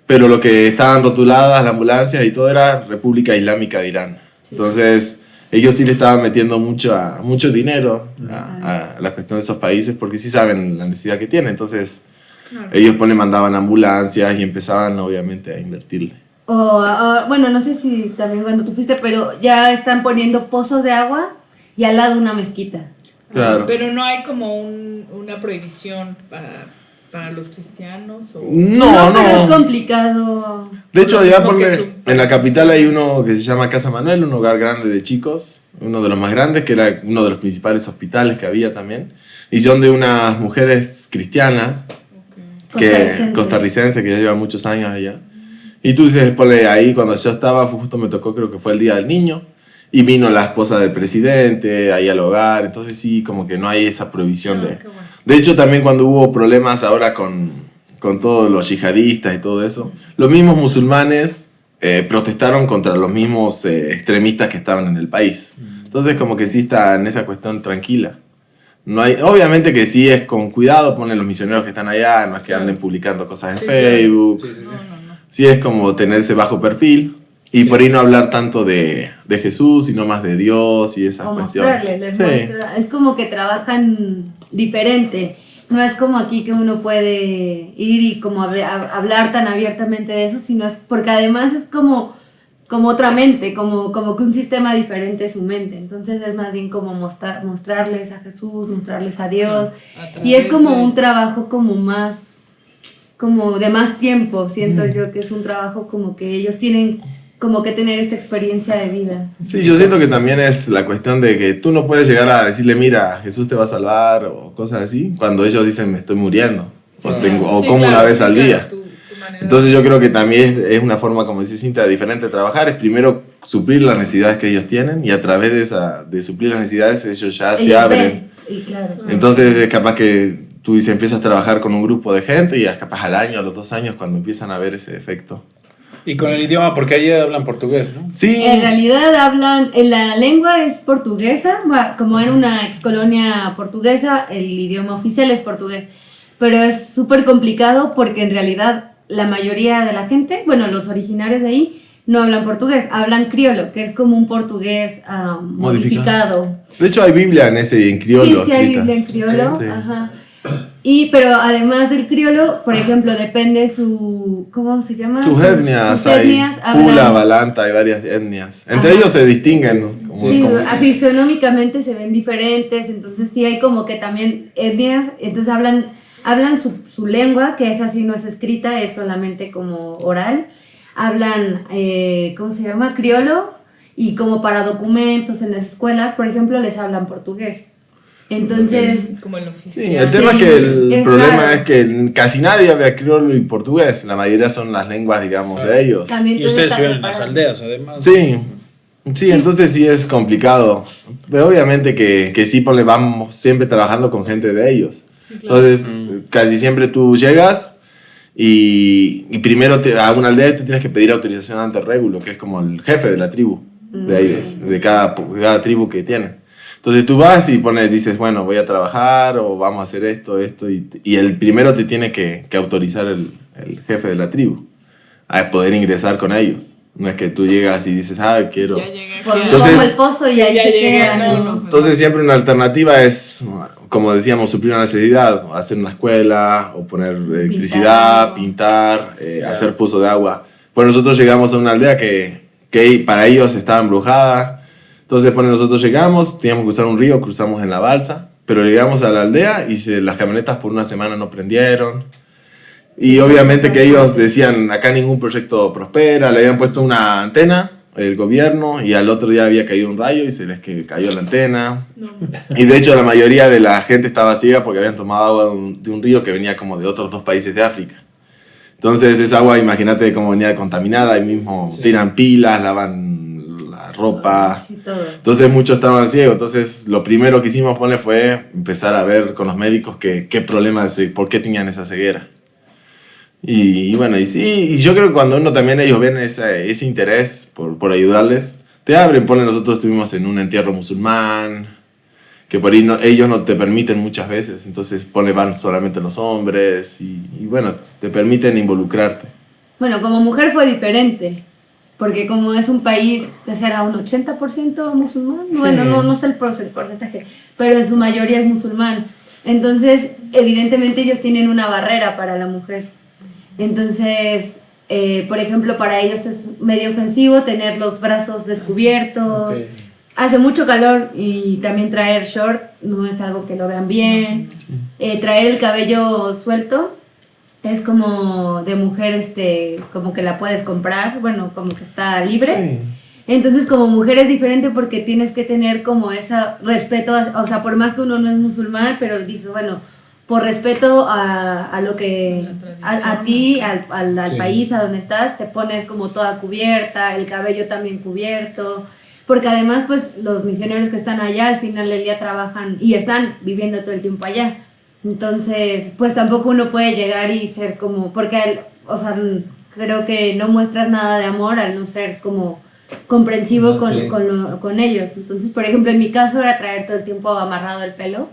Speaker 5: pero lo que estaban rotuladas las ambulancias y todo era República Islámica de Irán. Entonces ellos sí le estaban metiendo mucho dinero a la cuestión de esos países porque sí saben la necesidad que tienen. Entonces
Speaker 3: Claro.
Speaker 5: ellos mandaban ambulancias y empezaban obviamente a invertirle.
Speaker 4: Bueno, no sé si también cuando tú fuiste, pero ya están poniendo pozos de agua y al lado una mezquita.
Speaker 5: Claro.
Speaker 3: Pero no hay como una prohibición para los cristianos. ¿O?
Speaker 5: No,
Speaker 4: pero es
Speaker 5: no.
Speaker 4: complicado.
Speaker 5: De hecho,
Speaker 3: Por lo
Speaker 5: allá
Speaker 3: mismo que
Speaker 5: ponle,
Speaker 3: es un-
Speaker 5: en la capital hay uno que se llama Casa Manuel, un hogar grande de chicos, uno de los más grandes, que era uno de los principales hospitales que había también. Y son de unas mujeres cristianas, costarricenses, que ya llevan muchos años allá. Y tú dices, ponle ahí, cuando yo estaba, justo me tocó, creo que fue el Día del Niño, y vino la esposa del presidente ahí al hogar, entonces sí, como que no hay esa prohibición de...
Speaker 3: Qué bueno.
Speaker 5: De hecho, también cuando hubo problemas ahora con todos los yihadistas y todo eso, los mismos musulmanes protestaron contra los mismos extremistas que estaban en el país. Entonces, como que sí está en esa cuestión tranquila. No hay, obviamente que sí es con cuidado, ponen los misioneros que están allá, no es que anden publicando cosas en
Speaker 3: Sí, claro.
Speaker 5: Facebook.
Speaker 2: Sí, sí, sí.
Speaker 3: No.
Speaker 5: Sí es como tenerse bajo perfil y
Speaker 2: Sí.
Speaker 5: por ahí no hablar tanto de Jesús, sino más de Dios y esas
Speaker 4: O
Speaker 5: cuestiones.
Speaker 4: mostrarles, les
Speaker 5: Sí.
Speaker 4: muestra. Es como que trabajan diferente. No es como aquí que uno puede ir y como hablar tan abiertamente de eso, sino es porque además es como otra mente, como que un sistema diferente es su mente. Entonces es más bien como mostrarles a Jesús, mostrarles a Dios.
Speaker 3: A
Speaker 4: Y es como
Speaker 3: través de-
Speaker 4: un trabajo como más, como de más tiempo, siento yo que es un trabajo como que ellos tienen como que tener esta experiencia de vida.
Speaker 5: Sí, yo siento que también es la cuestión de que tú no puedes llegar a decirle, mira, Jesús te va a salvar o cosas así, cuando ellos dicen, me estoy muriendo o, o
Speaker 3: Sí,
Speaker 5: como
Speaker 3: claro,
Speaker 5: una vez
Speaker 3: sí,
Speaker 5: al
Speaker 3: claro,
Speaker 5: día.
Speaker 3: tu manera
Speaker 5: Entonces yo creo que también es una forma, como decía Cintia, diferente de trabajar. Es primero suplir las necesidades que ellos tienen y a través de suplir las necesidades ellos ya se
Speaker 4: Ellos
Speaker 5: abren.
Speaker 4: ven, y claro.
Speaker 5: Entonces es capaz que tú dices, empiezas a trabajar con un grupo de gente y es capaz al año, a los 2 años, cuando empiezan a ver ese efecto.
Speaker 1: Y con el idioma, porque ahí hablan portugués, ¿no?
Speaker 5: Sí,
Speaker 4: En realidad la lengua es portuguesa, como era una ex colonia portuguesa, el idioma oficial es portugués, pero es súper complicado porque en realidad la mayoría de la gente, bueno, los originarios de ahí, no hablan portugués, hablan criollo, que es como un portugués modificado.
Speaker 5: de hecho hay Biblia en criollo.
Speaker 4: Sí, hay
Speaker 5: escritas.
Speaker 4: Biblia en criollo,
Speaker 5: Sí.
Speaker 4: ajá. Pero además del criollo, por ejemplo, depende su, ¿cómo se llama?
Speaker 5: Sus etnias,
Speaker 4: sus
Speaker 5: hay
Speaker 4: etnias
Speaker 5: Fula,
Speaker 4: hablan-
Speaker 5: Balanta, hay varias etnias. Entre
Speaker 4: Ajá.
Speaker 5: ellos se distinguen, ¿no?
Speaker 4: Sí, fisionómicamente se ven diferentes, entonces sí hay como que también etnias, entonces hablan su lengua, que es así, no es escrita, es solamente como oral, hablan, ¿cómo se llama? Criollo, y como para documentos en las escuelas, por ejemplo, les hablan portugués. Entonces,
Speaker 3: Como el
Speaker 5: Sí,
Speaker 3: oficial.
Speaker 5: el tema
Speaker 4: Sí,
Speaker 5: es que el
Speaker 4: es
Speaker 5: problema
Speaker 4: raro.
Speaker 5: es que casi nadie habla criollo y portugués. La mayoría son las lenguas, digamos, de ellos.
Speaker 4: también
Speaker 1: Y
Speaker 4: todo
Speaker 1: ustedes
Speaker 4: está
Speaker 1: viven en las
Speaker 4: separado.
Speaker 1: aldeas, además.
Speaker 5: Sí, entonces sí es complicado. Pero obviamente que sí, pues le vamos siempre trabajando con gente de ellos. Entonces, casi siempre tú llegas y primero a una aldea tú tienes que pedir autorización ante el régulo, que es como el jefe de la tribu de ellos, de cada tribu que tienen. Entonces tú vas y dices, bueno, voy a trabajar o vamos a hacer esto, y el primero te tiene que autorizar el jefe de la tribu a poder ingresar con ellos. No es que tú llegas y dices, quiero...
Speaker 3: Ya llegué aquí.
Speaker 5: Entonces-
Speaker 4: Como el pozo y ahí
Speaker 3: ya
Speaker 4: se
Speaker 3: llegué,
Speaker 4: queda,
Speaker 3: no,
Speaker 4: ¿no?
Speaker 3: no.
Speaker 5: Entonces siempre una alternativa es, como decíamos, suplir una necesidad, hacer una escuela o poner electricidad, pintar, hacer pozo de agua. Pues nosotros llegamos a una aldea que para ellos estaba embrujada. Entonces nosotros llegamos, teníamos que usar un río, cruzamos en la balsa, pero llegamos a la aldea y las camionetas por una semana no prendieron. Y obviamente que ellos decían, acá ningún proyecto prospera, le habían puesto una antena el gobierno y al otro día había caído un rayo y se les cayó la antena. Y de hecho la mayoría de la gente estaba ciega porque habían tomado agua de un río que venía como de otros 2 países de África. Entonces esa agua, imagínate cómo venía contaminada, ahí mismo tiran pilas, lavan la ropa.
Speaker 4: Sí, todo.
Speaker 5: Entonces muchos estaban ciegos. Entonces lo primero que hicimos fue empezar a ver con los médicos qué problema, por qué tenían esa ceguera. Y bueno, y yo creo que cuando ellos ven ese interés por ayudarles, te abren. Nosotros estuvimos en un entierro musulmán, que por ahí ellos no te permiten muchas veces, entonces van solamente los hombres y bueno, te permiten involucrarte.
Speaker 4: Bueno, como mujer fue diferente, porque como es un país que será un 80% musulmán, bueno, no sé el porcentaje, pero en su mayoría es musulmán. Entonces, evidentemente ellos tienen una barrera para la mujer. Entonces, por ejemplo, para ellos es medio ofensivo tener los brazos descubiertos.
Speaker 1: Ok.
Speaker 4: Hace mucho calor y también traer short no es algo que lo vean bien. Traer el cabello suelto es como de mujer, como que la puedes comprar, bueno, como que está libre. Entonces, como mujer es diferente porque tienes que tener como ese respeto, o sea, por más que uno no es musulmán, pero dices, bueno, por respeto a lo que, a ti, al
Speaker 1: Sí.
Speaker 4: país, a donde estás, te pones como toda cubierta, el cabello también cubierto, porque además pues los misioneros que están allá al final del día trabajan y están viviendo todo el tiempo allá. Entonces, pues tampoco uno puede llegar y ser como, porque, o sea, creo que no muestras nada de amor al no ser como comprensivo con ellos. Entonces, por ejemplo, en mi caso era traer todo el tiempo amarrado el pelo,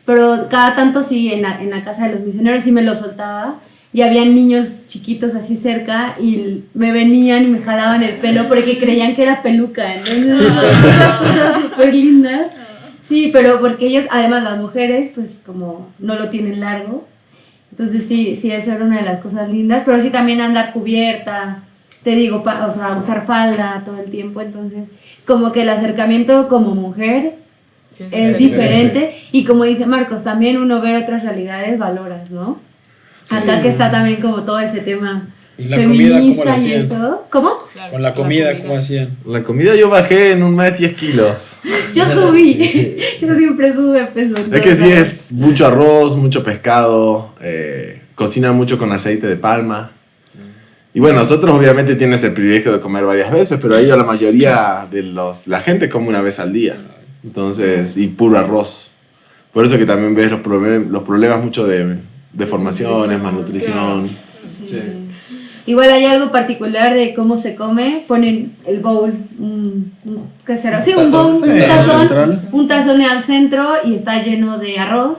Speaker 4: pero cada tanto sí, en la casa de los misioneros sí me lo soltaba y había niños chiquitos así cerca y me venían y me jalaban el pelo porque creían que era peluca, entonces esas cosas súper lindas. Sí, pero porque ellas, además las mujeres, pues como no lo tienen largo, entonces sí, esa era una de las cosas lindas, pero sí también andar cubierta, te digo, o sea, usar falda todo el tiempo, entonces como que el acercamiento como mujer
Speaker 3: Sí,
Speaker 4: es diferente y como dice Marcos, también uno ver otras realidades valoras, ¿no?
Speaker 1: Sí.
Speaker 4: Acá que está también como todo ese tema
Speaker 1: ¿Y la comida cómo
Speaker 4: feminista
Speaker 1: la
Speaker 4: y
Speaker 1: hacían?
Speaker 4: eso. ¿Cómo?
Speaker 3: Claro,
Speaker 1: Con la comida, ¿cómo hacían?
Speaker 5: La comida yo bajé en un mes 10 kilos.
Speaker 4: Yo subí, yo siempre sube peso.
Speaker 5: Es que sí es mucho arroz, mucho pescado, cocinan mucho con aceite de palma. Y bueno, nosotros obviamente tienes el privilegio de comer varias veces, pero ellos la mayoría de la gente come una vez al día. Entonces, y puro arroz. Por eso que también ves los problemas mucho de deformaciones, malnutrición.
Speaker 4: Sí. Igual hay algo particular de cómo se come, ponen el bowl, ¿qué será? Sí, un bowl, un tazón al centro y está lleno de arroz.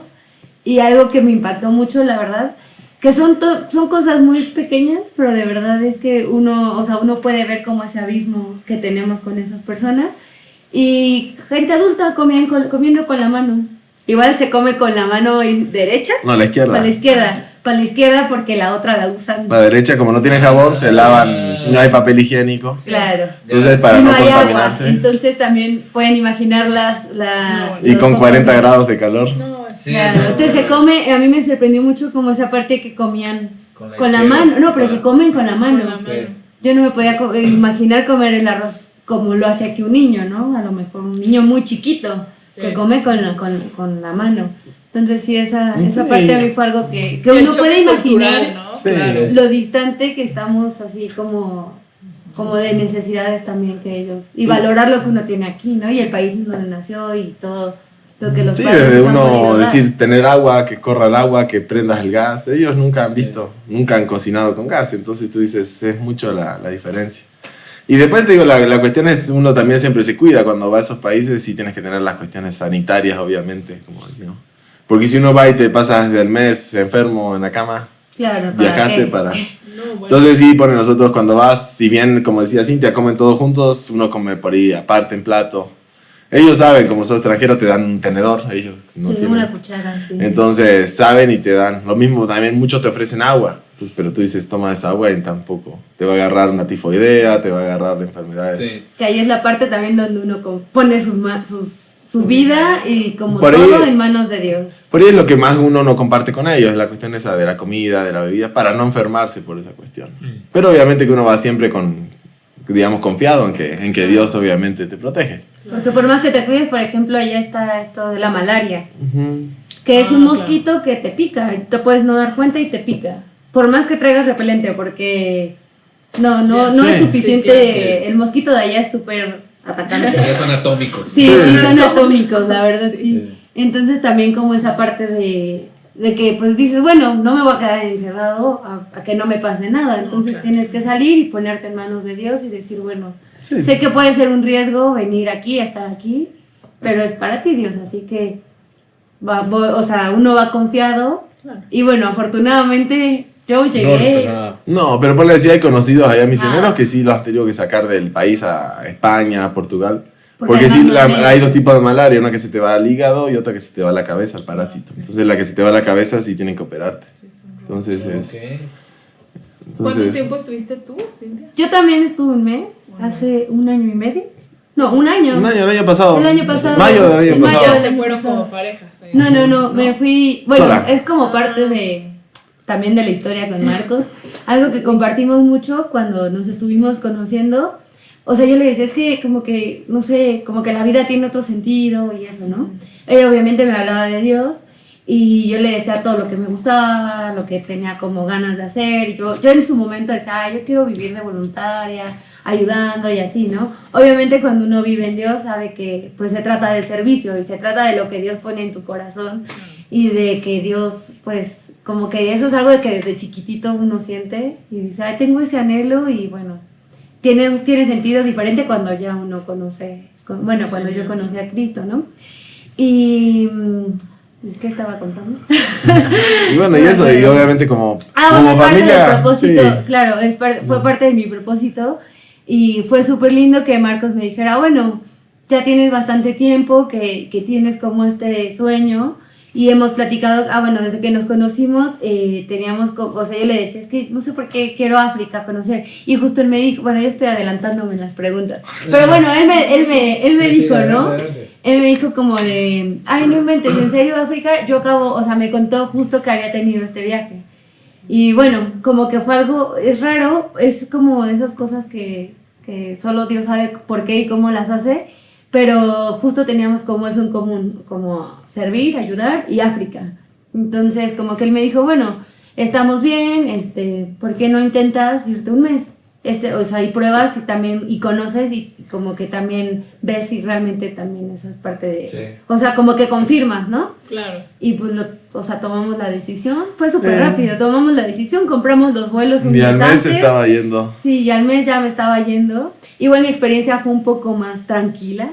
Speaker 4: Y algo que me impactó mucho, la verdad, que son cosas muy pequeñas, pero de verdad es que uno puede ver como ese abismo que tenemos con esas personas. Y gente adulta comiendo con la mano. Igual se come con la mano derecha.
Speaker 5: No, la izquierda.
Speaker 4: Para la izquierda porque la otra la usan.
Speaker 5: La derecha, como no tiene jabón, se lavan si no hay papel higiénico.
Speaker 4: Claro.
Speaker 5: Entonces, para
Speaker 4: Y
Speaker 5: no
Speaker 4: hay agua,
Speaker 5: contaminarse.
Speaker 4: entonces también pueden imaginar
Speaker 5: Y con 40 grados de calor.
Speaker 3: No,
Speaker 2: Sí,
Speaker 4: Claro,
Speaker 2: no,
Speaker 4: entonces se come, a mí me sorprendió mucho como esa parte que comían
Speaker 2: Con la
Speaker 4: con la
Speaker 2: izquierda.
Speaker 4: mano, no, pero que comen con la mano.
Speaker 3: Con la mano.
Speaker 2: Sí.
Speaker 4: Yo no me podía imaginar comer el arroz como lo hace aquí un niño, ¿no? A lo mejor un niño muy chiquito. que come con la mano. Entonces sí, esa
Speaker 5: Sí.
Speaker 4: parte a mí fue algo que
Speaker 3: Sí, el
Speaker 4: uno
Speaker 3: choque
Speaker 4: puede imaginar
Speaker 3: cultural, ¿no?
Speaker 5: Sí.
Speaker 3: Claro.
Speaker 4: lo distante que estamos así como de necesidades también que ellos, y valorar lo que uno tiene aquí, ¿no? Y el país en donde nació y todo lo que los
Speaker 5: Sí,
Speaker 4: padres
Speaker 5: desde
Speaker 4: nos han
Speaker 5: uno
Speaker 4: podido dar.
Speaker 5: decir tener agua, que corra el agua, que prendas el gas. Ellos nunca han visto, nunca han cocinado con gas. Entonces tú dices, es mucho la diferencia. Y después te digo, la cuestión es, uno también siempre se cuida cuando va a esos países y tienes que tener las cuestiones sanitarias, obviamente, como decimos. Porque si uno va y te pasas del mes enfermo en la cama,
Speaker 4: Claro,
Speaker 5: viajaste
Speaker 4: qué?
Speaker 5: para...
Speaker 3: No, bueno.
Speaker 5: Entonces sí, pone nosotros cuando vas, si bien, como decía Cintia, comen todos juntos, uno come por ahí aparte en plato. Ellos saben, como sos extranjero, te dan un tenedor, ellos no
Speaker 4: Sí,
Speaker 5: tienen.
Speaker 4: una cuchara, sí.
Speaker 5: Entonces saben y te dan. Lo mismo también, muchos te ofrecen agua. Entonces, pero tú dices, toma esa agua y tampoco. Te va a agarrar una tifoidea, te va a agarrar enfermedades.
Speaker 1: Sí.
Speaker 4: Que ahí es la parte también donde uno pone su vida y como
Speaker 5: Por
Speaker 4: todo
Speaker 5: ahí-
Speaker 4: en manos de Dios.
Speaker 5: Por ahí es lo que más uno no comparte con ellos, la cuestión esa de la comida, de la bebida, para no enfermarse por esa cuestión. Pero obviamente que uno va siempre con, digamos, confiado en que Dios obviamente te protege.
Speaker 4: Porque por más que te cuides, por ejemplo, allá está esto de la malaria, que es un mosquito que te pica, y te puedes no dar cuenta y te pica. Por más que traigas repelente, porque no
Speaker 5: Sí.
Speaker 4: es suficiente,
Speaker 3: Sí, claro.
Speaker 4: el mosquito de allá es súper atacante.
Speaker 1: Ya son atómicos.
Speaker 4: Sí, sí, son atómicos, la verdad, sí.
Speaker 1: Sí.
Speaker 4: Entonces también como esa parte de que pues dices, bueno, no me voy a quedar encerrado a que no me pase nada. Entonces
Speaker 3: claro.
Speaker 4: tienes que salir y ponerte en manos de Dios y decir, bueno,
Speaker 5: Sí.
Speaker 4: sé que puede ser un riesgo venir aquí, estar aquí, pero es para ti, Dios, así que o sea, uno va confiado. Y bueno, afortunadamente yo
Speaker 1: No les
Speaker 4: llegué.
Speaker 1: pasó nada.
Speaker 5: No, pero por decir, hay conocidos allá misioneros
Speaker 4: Ah.
Speaker 5: que sí los han tenido que sacar del país a España, a Portugal.
Speaker 4: Porque
Speaker 5: Porque sí,
Speaker 4: además no
Speaker 5: hay
Speaker 4: hay-
Speaker 5: dos tipos de malaria, una que se te va al hígado y otra que se te va a la cabeza, al parásito. Entonces la que se te va a la cabeza sí tienen que operarte. Entonces es...
Speaker 1: Ok.
Speaker 3: ¿Cuánto
Speaker 5: Entonces,
Speaker 3: tiempo estuviste tú, Cintia?
Speaker 4: Yo también estuve un mes, hace 1 año y medio. No, un año.
Speaker 5: el año pasado.
Speaker 4: El año pasado.
Speaker 5: Mayo del año
Speaker 4: En mayo
Speaker 5: pasado.
Speaker 4: del
Speaker 3: Se
Speaker 4: año
Speaker 3: fueron
Speaker 4: pasado.
Speaker 3: como parejas.
Speaker 4: No, me fui, bueno,
Speaker 5: Sola.
Speaker 4: es como parte también de la historia con Marcos, algo que compartimos mucho cuando nos estuvimos conociendo. O sea, yo le decía, es que como que, no sé, como que la vida tiene otro sentido y eso, ¿no? Ella obviamente me hablaba de Dios y yo le decía todo lo que me gustaba, lo que tenía como ganas de hacer. Y yo en su momento decía, yo quiero vivir de voluntaria, ayudando y así, ¿no? Obviamente cuando uno vive en Dios sabe que pues se trata del servicio y se trata de lo que Dios pone en tu corazón y de que Dios pues como que eso es algo de que desde chiquitito uno siente y dice, ay, tengo ese anhelo y bueno, tiene sentido diferente cuando ya uno conoce, cuando yo conocí a Cristo, ¿no? Y... ¿qué estaba contando?
Speaker 5: Y bueno, y eso, y obviamente como
Speaker 4: Bueno, parte
Speaker 5: familia.
Speaker 4: del propósito,
Speaker 5: sí.
Speaker 4: claro, fue parte de mi propósito y fue súper lindo que Marcos me dijera, bueno, ya tienes bastante tiempo, que tienes como este sueño y hemos platicado, bueno, desde que nos conocimos teníamos, o sea, yo le decía, es que no sé por qué quiero África conocer y justo él me dijo, bueno, ya estoy adelantándome en las preguntas, pero bueno, él me dijo, ¿no? Él me dijo como de, ay, no inventes, ¿en serio África? Yo o sea, me contó justo que había tenido este viaje. Y bueno, como que fue algo, es raro, es como de esas cosas que solo Dios sabe por qué y cómo las hace, pero justo teníamos como eso en común, como servir, ayudar y África. Entonces como que él me dijo, bueno, estamos bien, ¿por qué no intentas irte un mes? O sea, y pruebas y también, y conoces y como que también ves si realmente también esa es parte de...
Speaker 1: Sí.
Speaker 4: O sea, como que confirmas, ¿no?
Speaker 3: Claro.
Speaker 4: Y pues, o sea, tomamos la decisión. Fue súper rápido. Tomamos la decisión, compramos los vuelos un
Speaker 5: Y al
Speaker 4: mes
Speaker 5: mes
Speaker 4: antes.
Speaker 5: estaba yendo.
Speaker 4: Sí, y al mes ya me estaba yendo. Igual mi experiencia fue un poco más tranquila.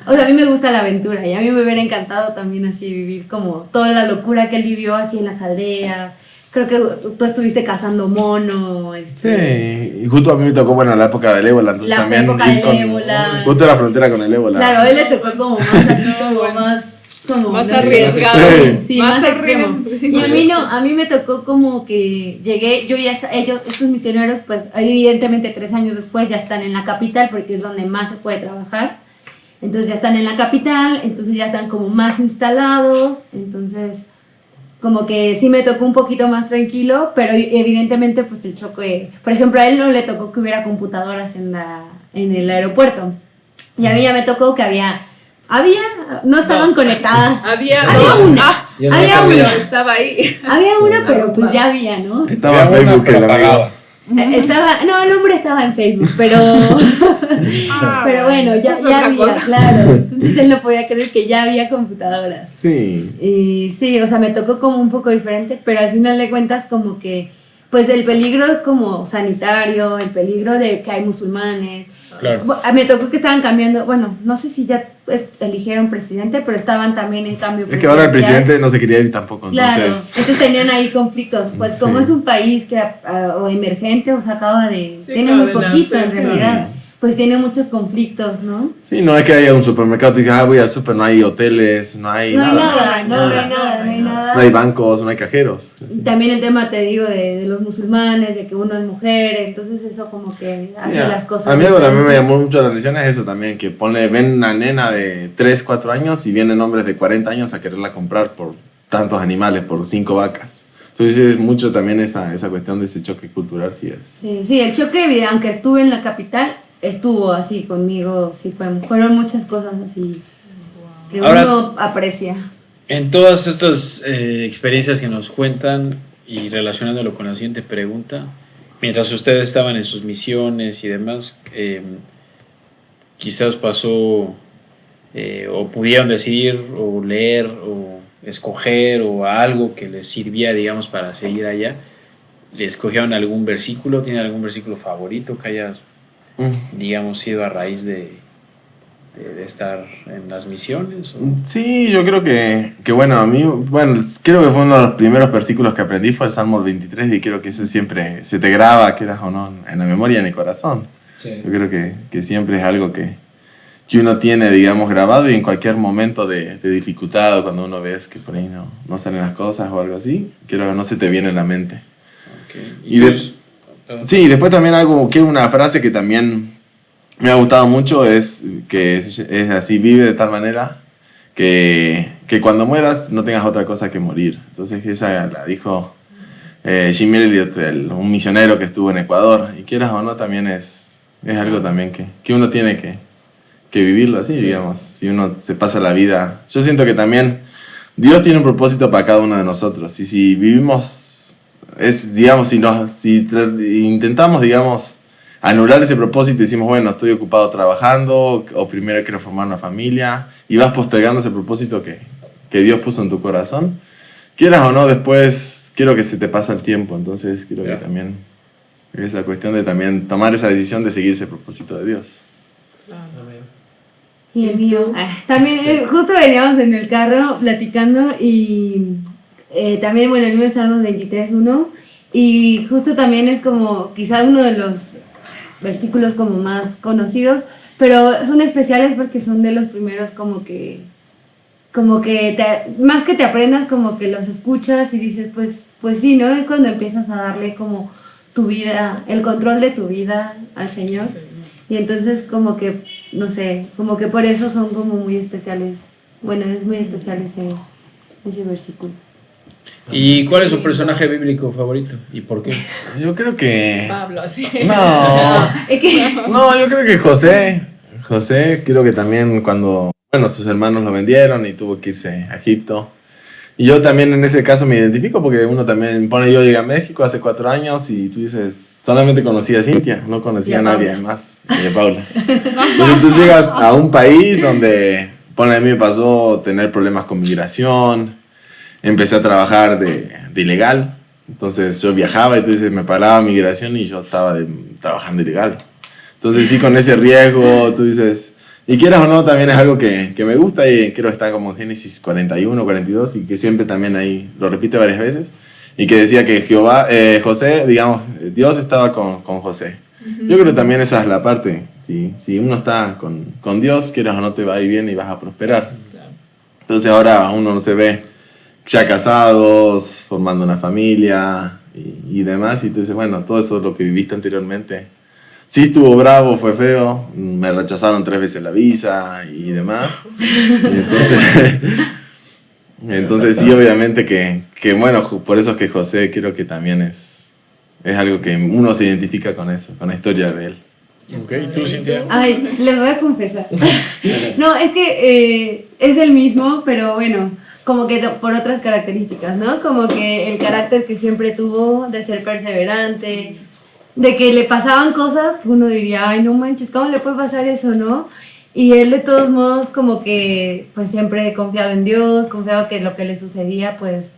Speaker 4: O sea, a mí me gusta la aventura y a mí me hubiera encantado también así vivir como toda la locura que él vivió así en las aldeas. Creo que tú estuviste cazando mono.
Speaker 5: Sí, y justo a mí me tocó, bueno, la época del ébola, entonces
Speaker 4: La
Speaker 5: también
Speaker 4: época
Speaker 5: ir
Speaker 4: del
Speaker 5: con,
Speaker 4: ébola.
Speaker 5: justo la frontera con el ébola.
Speaker 4: Claro, a él le tocó como más así, como
Speaker 3: bueno.
Speaker 4: más... Como
Speaker 3: Más
Speaker 4: no sé.
Speaker 3: arriesgado.
Speaker 4: Sí, más extremo.
Speaker 3: arriesgado.
Speaker 4: Y a mí no, a mí me tocó como que llegué, yo ya estos misioneros, pues evidentemente 3 años después ya están en la capital porque es donde más se puede trabajar. Entonces ya están en la capital, entonces ya están como más instalados, entonces como que sí me tocó un poquito más tranquilo, pero evidentemente pues el choque, por ejemplo a él no le tocó que hubiera computadoras en el aeropuerto y a mí ya me tocó que había no estaban
Speaker 3: Dos.
Speaker 4: conectadas.
Speaker 3: Había
Speaker 4: Había
Speaker 3: dos.
Speaker 4: una.
Speaker 3: Ah,
Speaker 2: Yo no
Speaker 4: Había
Speaker 2: sabía.
Speaker 4: una.
Speaker 3: estaba ahí.
Speaker 4: Había una, pero pues ya había, ¿no?
Speaker 5: Estaba en
Speaker 1: Había una,
Speaker 5: Facebook el
Speaker 1: pero
Speaker 5: amigo.
Speaker 1: apagada.
Speaker 4: No, el hombre estaba en Facebook, pero pero bueno,
Speaker 3: eso
Speaker 4: ya,
Speaker 3: es
Speaker 4: ya
Speaker 3: otra
Speaker 4: había,
Speaker 3: cosa.
Speaker 4: claro. Entonces él no podía creer que ya había computadoras.
Speaker 5: Sí.
Speaker 4: Y sí, o sea, me tocó como un poco diferente, pero al final de cuentas como que, pues el peligro como sanitario, el peligro de que hay musulmanes.
Speaker 1: Claro.
Speaker 4: Me tocó que estaban cambiando, bueno, no sé si ya eligieron presidente, pero estaban también en cambio.
Speaker 5: Es que ahora el
Speaker 4: presidencial.
Speaker 5: presidente no se quería ir tampoco,
Speaker 4: Claro,
Speaker 5: entonces...
Speaker 4: entonces tenían ahí conflictos. Pues
Speaker 5: Sí.
Speaker 4: como es un país que o emergente o se acaba de...
Speaker 3: Sí,
Speaker 4: tiene
Speaker 3: acaba
Speaker 4: muy
Speaker 3: de
Speaker 4: poquito
Speaker 3: nacer,
Speaker 4: en realidad. Pues tiene muchos conflictos, ¿no?
Speaker 5: Sí, no es que haya un supermercado y digas, voy al super, no hay hoteles, no hay
Speaker 4: No hay
Speaker 5: nada.
Speaker 4: nada, no hay nada.
Speaker 5: No hay bancos, no hay cajeros.
Speaker 4: Y también el tema, te digo, de los musulmanes, de que uno es mujer, entonces eso como que hace
Speaker 5: Sí,
Speaker 4: las cosas.
Speaker 5: a mí algo también me
Speaker 4: diferentes.
Speaker 5: llamó mucho la atención es eso también, que ven una nena de 3, 4 años y vienen hombres de 40 años a quererla comprar por tantos animales, por 5 vacas. Entonces es mucho también esa cuestión de ese choque cultural, sí es.
Speaker 4: Sí, el choque, aunque estuve en la capital, estuvo así conmigo, sí, fueron muchas cosas así que
Speaker 1: Ahora-
Speaker 4: uno aprecia.
Speaker 1: En todas estas experiencias que nos cuentan y relacionándolo con la siguiente pregunta, mientras ustedes estaban en sus misiones y demás, quizás pasó o pudieron decidir o leer o escoger o algo que les sirvía, digamos, para seguir allá. ¿Le escogieron algún versículo? ¿Tiene algún versículo favorito que haya, digamos, sido a raíz de estar en las misiones? ¿O?
Speaker 5: Sí, yo creo que bueno, a mí, bueno, creo que fue uno de los primeros versículos que aprendí fue el Salmo 23 y creo que ese siempre se te graba, quieras o no, en la memoria y en el corazón.
Speaker 2: Sí.
Speaker 5: Yo creo que siempre es algo que uno tiene, digamos, grabado y en cualquier momento de dificultad o cuando uno ves que por ahí no salen las cosas o algo así, creo que no se te viene en la mente.
Speaker 1: Okay.
Speaker 5: Y
Speaker 1: Perdón.
Speaker 5: sí, después también algo que una frase que también me ha gustado mucho es que es así, vive de tal manera que cuando mueras no tengas otra cosa que morir. Entonces esa la dijo Jim Elliot, un misionero que estuvo en Ecuador. Y quieras o no, también es algo también que uno tiene que vivirlo así, digamos. Si uno se pasa la vida... Yo siento que también Dios tiene un propósito para cada uno de nosotros. Y si vivimos, digamos, si intentamos, digamos, anular ese propósito y decimos, bueno, estoy ocupado trabajando o primero quiero formar una familia y vas postergando ese propósito que Dios puso en tu corazón, quieras o no, después quiero que se te pasa el tiempo. Entonces creo que también esa cuestión de también tomar esa decisión de seguir ese propósito de Dios.
Speaker 4: Y el mío. También, justo veníamos en el carro platicando y también, bueno, el mío es Salmos 23:1 y justo también es como quizá uno de los versículos como más conocidos, pero son especiales porque son de los primeros como que más que te aprendas, como que los escuchas y dices, pues sí, ¿no? Es cuando empiezas a darle como tu vida, el control de tu vida al Señor. Y entonces como que, no sé, como que por eso son como muy especiales. Bueno, es muy especial ese versículo.
Speaker 1: ¿Y cuál es su personaje bíblico favorito? ¿Y por qué?
Speaker 5: Yo creo que...
Speaker 3: Pablo, así.
Speaker 5: No,
Speaker 4: Es que
Speaker 5: no, yo creo que José, creo que también cuando, bueno, sus hermanos lo vendieron y tuvo que irse a Egipto. Y yo también en ese caso me identifico porque uno también yo llegué a México hace 4 años y tú dices, solamente conocía a Cintia, no conocía a nadie más, y a Paula. Entonces llegas a un país donde, a mí me pasó tener problemas con migración, empecé a trabajar de ilegal, entonces yo viajaba y tú dices, me paraba migración y yo estaba trabajando ilegal. Entonces sí, con ese riesgo, tú dices... Y quieras o no, también es algo que me gusta y creo que está como en Génesis 41, 42 y que siempre también ahí lo repite varias veces y que decía que José, digamos, Dios estaba con José. Yo creo que también esa es la parte, si uno está con Dios, quieras o no te va a ir bien y vas a prosperar. Entonces ahora uno no se ve ya casados, formando una familia y demás y tú dices, bueno, todo eso es lo que viviste anteriormente. Sí estuvo bravo, fue feo, me rechazaron 3 veces la visa y demás. Y entonces sí, obviamente que bueno, por eso es que José creo que también es algo que uno se identifica con eso, con la historia de él.
Speaker 1: Ok, ¿tú, Cintia?
Speaker 4: Ay, les voy a confesar. No, es que es el mismo, pero bueno, como que por otras características, ¿no? Como que el carácter que siempre tuvo de ser perseverante, de que le pasaban cosas, uno diría, ay, no manches, ¿cómo le puede pasar eso, no? Y él de todos modos como que pues siempre confiado en Dios, confiado que lo que le sucedía pues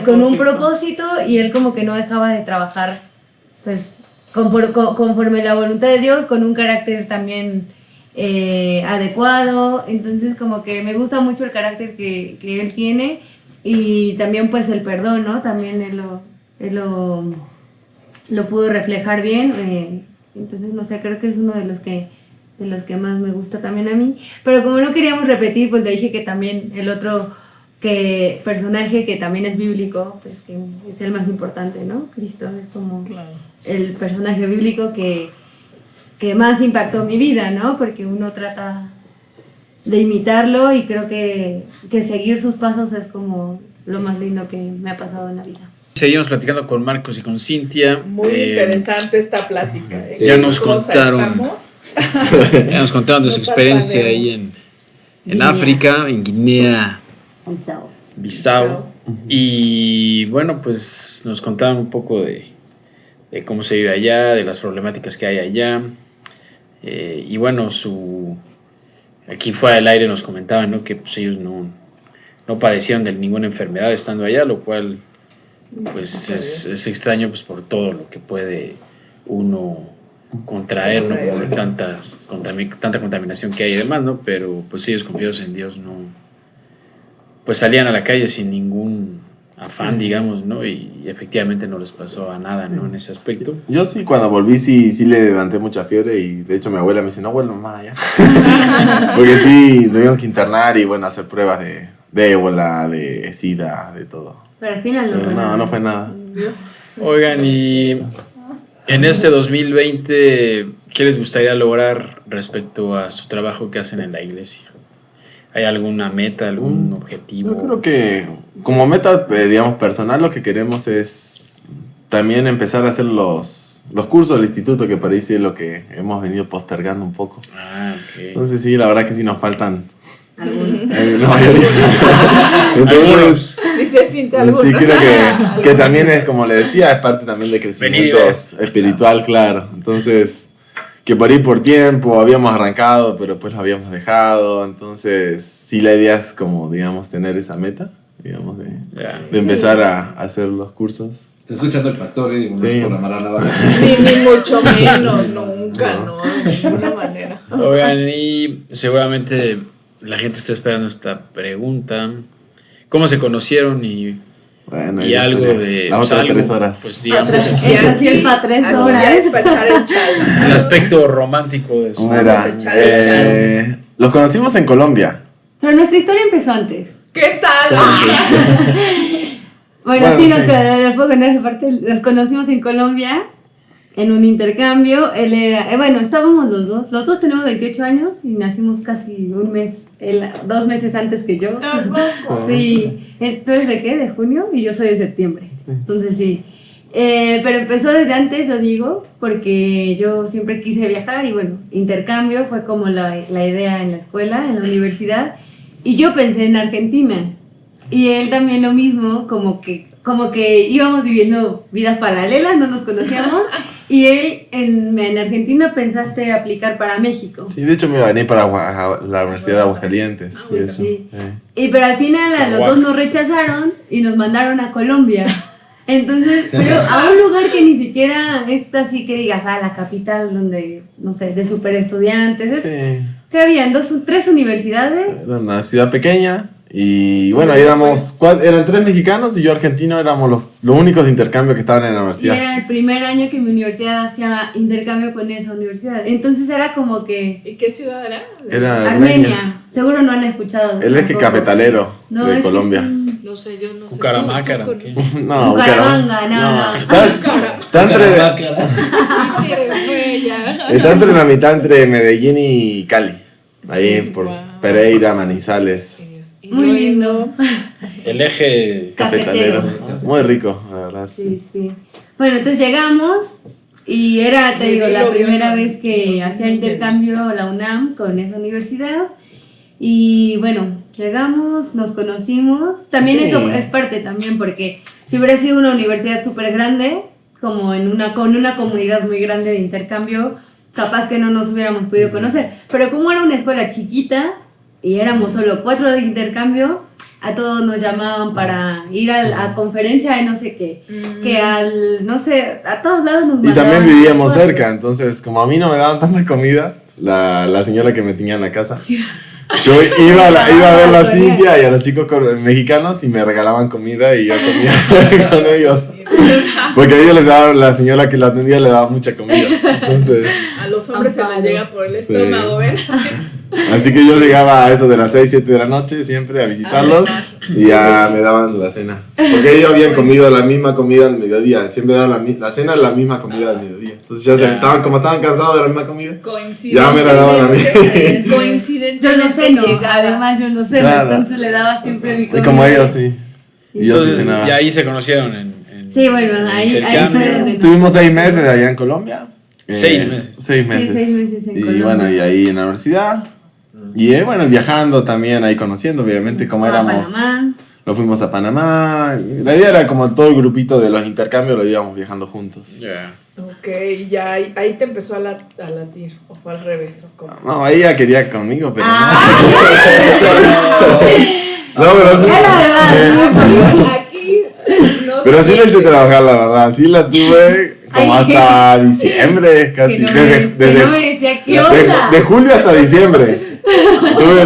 Speaker 4: con un propósito, y él como que no dejaba de trabajar pues conforme la voluntad de Dios, con un carácter también adecuado. Entonces como que me gusta mucho el carácter que él tiene, y también pues el perdón, ¿no? También él lo pudo reflejar bien, entonces no sé, creo que es uno de los que más me gusta también a mí. Pero como no queríamos repetir, pues le dije que también el otro personaje que también es bíblico, pues que es el más importante, ¿no? Cristo es como el personaje bíblico que más impactó mi vida, ¿no? Porque uno trata de imitarlo, y creo que seguir sus pasos es como lo más lindo que me ha pasado en la vida.
Speaker 1: Seguimos platicando con Marcos y con Cintia.
Speaker 3: Muy interesante esta plática.
Speaker 1: Sí. Ya nos contaron de su experiencia ahí en África, en Guinea-Bissau. Y bueno, pues nos contaron un poco de cómo se vive allá, de las problemáticas que hay allá. Y bueno, aquí fuera del aire nos comentaban, ¿no? Que pues ellos no padecieron de ninguna enfermedad estando allá, lo cual pues es extraño, pues por todo lo que puede uno contraer, ¿no? Por tanta contaminación que hay y demás, ¿no? Pero pues ellos, confiados en Dios, no, pues salían a la calle sin ningún afán, digamos, ¿no? Y efectivamente no les pasó a nada, ¿no? En ese aspecto.
Speaker 5: Yo sí, cuando volví, sí le levanté mucha fiebre, y de hecho mi abuela me dice, no vuelvas más allá. Porque sí, tuvieron que internar y bueno, hacer pruebas de ébola, de sida, de todo.
Speaker 4: Pero al final
Speaker 5: no fue nada.
Speaker 1: Oigan, y en este 2020, ¿qué les gustaría lograr respecto a su trabajo que hacen en la iglesia? ¿Hay alguna meta, algún objetivo?
Speaker 5: Yo creo que como meta, digamos, personal, lo que queremos es también empezar a hacer los cursos del instituto, que parece lo que hemos venido postergando un poco.
Speaker 1: Ah, ok.
Speaker 5: Entonces sí, la verdad que sí nos faltan
Speaker 4: algunos.
Speaker 5: La mayoría.
Speaker 1: Entonces,
Speaker 3: dice Cintia, algunos.
Speaker 5: Sí, creo que también es, como le decía, es parte también de crecimiento espiritual, claro. Entonces, que por ahí por tiempo habíamos arrancado, pero pues lo habíamos dejado. Entonces, sí, la idea es como, digamos, tener esa meta, digamos, de empezar a hacer los cursos.
Speaker 2: Está escuchando el pastor, digo, no es por amarrar la vaca.
Speaker 3: Ni mucho menos, nunca, no, de ninguna manera.
Speaker 1: Oigan, y seguramente la gente está esperando esta pregunta. ¿Cómo se conocieron?
Speaker 5: Bueno,
Speaker 1: y algo de...
Speaker 5: las otras 3 horas.
Speaker 1: Pues digamos...
Speaker 4: Aquí para 3 horas.
Speaker 3: Ya es para echar el chal.
Speaker 1: El aspecto romántico de su...
Speaker 5: Los conocimos en Colombia.
Speaker 4: Pero nuestra historia empezó antes.
Speaker 3: ¿Qué tal?
Speaker 4: Bueno, sí, les puedo contar esa parte. Los conocimos en Colombia, en un intercambio. Él era, estábamos los dos. Los dos tenemos 28 años y nacimos casi un mes, 2 meses antes que yo. Sí. ¿Tú eres de qué? ¿De junio? Y yo soy de septiembre. Entonces sí. Pero empezó desde antes, lo digo, porque yo siempre quise viajar y bueno, intercambio fue como la idea en la escuela, en la universidad. Y yo pensé en Argentina. Y él también lo mismo, como que íbamos viviendo vidas paralelas, no nos conocíamos. Y él en Argentina pensaste aplicar para México.
Speaker 5: Sí, de hecho me iba a venir para la Universidad de Aguascalientes.
Speaker 4: Sí. Pero al final a los dos nos rechazaron y nos mandaron a Colombia. Entonces, pero a un lugar que ni siquiera es así que digas, la capital donde, no sé, de super estudiantes. Que habían 3 universidades.
Speaker 5: Era una ciudad pequeña. Y bueno, eran 3 mexicanos y yo argentino, éramos los únicos de intercambio que estaban en la universidad.
Speaker 4: Y era el primer año que mi universidad hacía intercambio con esa universidad. Entonces era como que...
Speaker 3: ¿Y qué ciudad era?
Speaker 5: Era
Speaker 4: Armenia. Seguro no han escuchado.
Speaker 5: El eje cafetalero de Colombia.
Speaker 3: No sé, yo no sé.
Speaker 1: Cucaramacara.
Speaker 5: No,
Speaker 4: Bucaramanga, no.
Speaker 5: Está entre la mitad entre Medellín y Cali. Ahí por Pereira, Manizales.
Speaker 4: Muy lindo.
Speaker 1: El eje
Speaker 5: cafetalero. Muy rico, la verdad.
Speaker 4: Sí. Bueno, entonces llegamos Y era, te digo, la
Speaker 3: Lo vio,
Speaker 4: primera
Speaker 3: ¿no?
Speaker 4: vez que hacía intercambio la UNAM con esa universidad. Y bueno, llegamos, nos conocimos. También
Speaker 5: Sí.
Speaker 4: eso es parte también, porque si hubiera sido una universidad súper grande, como con una comunidad muy grande de intercambio, capaz que no nos hubiéramos podido conocer. Pero como era una escuela chiquita y éramos solo 4 de intercambio, a todos nos llamaban para ir a conferencia de no sé qué, que no sé, a todos lados nos
Speaker 5: Y
Speaker 4: mandaban.
Speaker 5: también vivíamos cerca, entonces como a mí no me daban tanta comida, la señora que me tenía en la casa, yo iba a ver la Cintia y a los chicos mexicanos y me regalaban comida y yo comía con ellos. Porque a ellos les daba, la señora que la atendía le daba mucha comida. Entonces,
Speaker 3: A los hombres se les
Speaker 4: Amparo.
Speaker 3: llega por el estómago, ¿ven?
Speaker 5: así que yo llegaba a eso de las 6, 7 de la noche siempre a visitarlos y ya me daban la cena. Porque ellos habían comido la misma comida al mediodía, siempre daban la cena la misma comida al mediodía. Entonces ya como estaban cansados de la misma comida, ya me la daban a mí.
Speaker 3: Coincidentemente.
Speaker 4: Yo no sé, no,
Speaker 3: llegaba.
Speaker 4: además yo no sé,
Speaker 5: Claro.
Speaker 4: entonces le daba siempre mi
Speaker 5: Y
Speaker 4: comida.
Speaker 5: como ellos, sí. Y yo sí
Speaker 1: Entonces,
Speaker 5: cenaba.
Speaker 1: y ahí se conocieron en
Speaker 4: Sí, bueno, ahí
Speaker 1: intercambio.
Speaker 4: fue donde...
Speaker 5: Tuvimos 6 meses allá en Colombia.
Speaker 1: 6 meses.
Speaker 5: 6 meses.
Speaker 4: Sí, 6 meses en
Speaker 5: y
Speaker 4: Colombia.
Speaker 5: bueno, y ahí en la universidad. Y bueno, viajando también, ahí conociendo, obviamente, como
Speaker 4: A
Speaker 5: éramos.
Speaker 4: Panamá.
Speaker 5: Nos fuimos a Panamá. La idea era como todo el grupito de los intercambios lo íbamos viajando juntos.
Speaker 1: Ya.
Speaker 3: Ok, ya ahí te empezó a latir, o fue al revés, o cómo.
Speaker 5: No, ella quería conmigo, pero
Speaker 4: Ah.
Speaker 5: no. No, pero sí.
Speaker 4: Es la verdad.
Speaker 3: Aquí no
Speaker 5: Pero sí
Speaker 3: sé.
Speaker 5: la hice trabajar, la verdad. Sí la tuve como
Speaker 4: Ay,
Speaker 5: hasta diciembre, casi.
Speaker 4: Que no me decía, ¿qué onda?
Speaker 5: de julio hasta diciembre.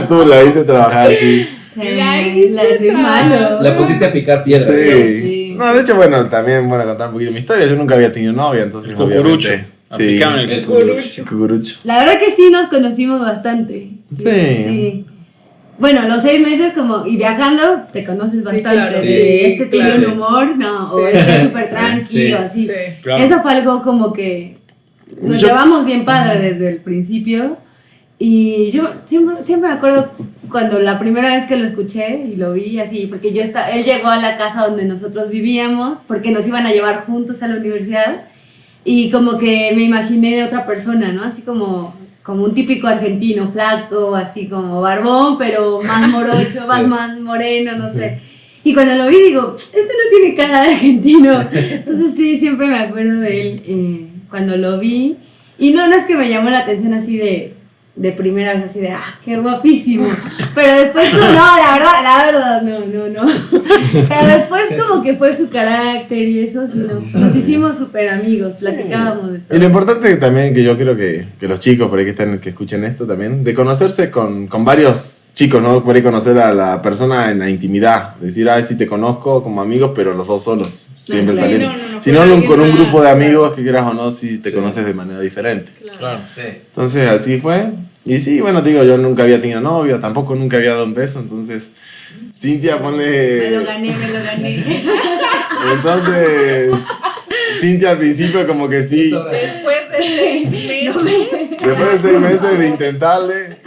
Speaker 5: Tú la hice trabajar, sí.
Speaker 3: La hice
Speaker 4: La soy malo.
Speaker 2: La pusiste a picar piedras.
Speaker 5: Sí.
Speaker 4: Sí.
Speaker 5: No, de hecho, bueno, también, bueno, contar un poquito de mi historia. Yo nunca había tenido novia, entonces,
Speaker 1: El cucurucho.
Speaker 5: obviamente. Sí,
Speaker 1: Aplicaban el
Speaker 2: El
Speaker 1: cucurucho.
Speaker 5: cucurucho.
Speaker 4: La verdad que sí nos conocimos bastante.
Speaker 5: Sí.
Speaker 4: Bueno, los 6 meses como, y viajando, te conoces bastante.
Speaker 3: claro.
Speaker 4: De
Speaker 2: Sí,
Speaker 4: este tiene
Speaker 3: claro.
Speaker 4: un humor, no, o
Speaker 3: Sí.
Speaker 4: este es súper tranquilo,
Speaker 2: Sí.
Speaker 4: así.
Speaker 3: Sí.
Speaker 1: Claro.
Speaker 4: Eso fue algo como que nos
Speaker 5: Yo-
Speaker 4: llevamos bien padre desde el principio. Y yo siempre me acuerdo cuando la primera vez que lo escuché y lo vi así, porque él llegó a la casa donde nosotros vivíamos, porque nos iban a llevar juntos a la universidad, y como que me imaginé de otra persona, ¿no? Así como un típico argentino, flaco, así como barbón, pero más morocho, más moreno, no sé. Y cuando lo vi digo, este no tiene cara de argentino. Entonces sí, siempre me acuerdo de él cuando lo vi. Y no es que me llamó la atención así de primera vez, así de, qué guapísimo. Pero después, no, la verdad, no. Pero después como que fue su carácter y eso, sí, nos hicimos súper amigos, platicábamos de
Speaker 5: Y
Speaker 4: todo.
Speaker 5: lo importante también que yo creo que los chicos por ahí que escuchen esto también, de conocerse con varios chicos, ¿no? Por ahí conocer a la persona en la intimidad. Decir, sí te conozco como amigos, pero los dos solos. Siempre
Speaker 4: Sí,
Speaker 5: salir.
Speaker 3: no,
Speaker 5: Si
Speaker 3: con
Speaker 5: no,
Speaker 3: alguien
Speaker 5: con un
Speaker 3: más,
Speaker 5: grupo de
Speaker 3: claro.
Speaker 5: amigos que quieras o no, si te conoces de manera diferente.
Speaker 1: Claro.
Speaker 2: Sí.
Speaker 5: Entonces así fue. Y sí, bueno, digo, yo nunca había tenido novio, tampoco nunca había dado un beso, entonces Cintia
Speaker 4: Me
Speaker 5: ponle...
Speaker 4: lo gané.
Speaker 5: Entonces, Cintia al principio como que sí,
Speaker 2: Eso era.
Speaker 3: Después de 6 meses.
Speaker 5: después de 6 meses de intentarle...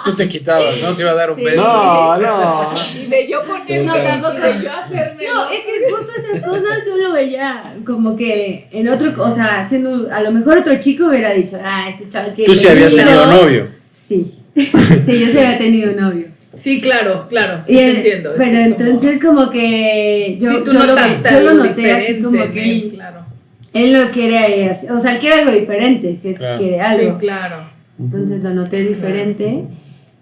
Speaker 1: Tú te quitabas, ¿no? Te iba a dar un
Speaker 4: Sí.
Speaker 1: beso.
Speaker 5: No.
Speaker 3: Y de yo ponerme,
Speaker 4: No, tampoco.
Speaker 3: y de yo hacerme.
Speaker 4: No, es que justo esas cosas yo lo veía como que en otro, o sea, siendo, a lo mejor otro chico hubiera dicho, este chaval que
Speaker 1: Tú sí habías
Speaker 4: conmigo".
Speaker 1: tenido novio.
Speaker 4: Sí, sí, yo sí había tenido novio.
Speaker 3: Sí, claro, sí
Speaker 4: Y
Speaker 3: te entiendo.
Speaker 4: pero
Speaker 3: es como-
Speaker 4: entonces como que yo,
Speaker 3: sí, tú
Speaker 4: yo
Speaker 3: notaste
Speaker 4: yo lo
Speaker 3: algo
Speaker 4: noté así
Speaker 3: diferente,
Speaker 4: como
Speaker 3: ¿no?
Speaker 4: que
Speaker 3: Claro.
Speaker 4: él lo quiere hacer, o sea, él quiere algo diferente, si es
Speaker 1: Claro.
Speaker 4: que quiere
Speaker 3: Sí,
Speaker 4: algo.
Speaker 3: claro.
Speaker 4: Entonces lo noté diferente.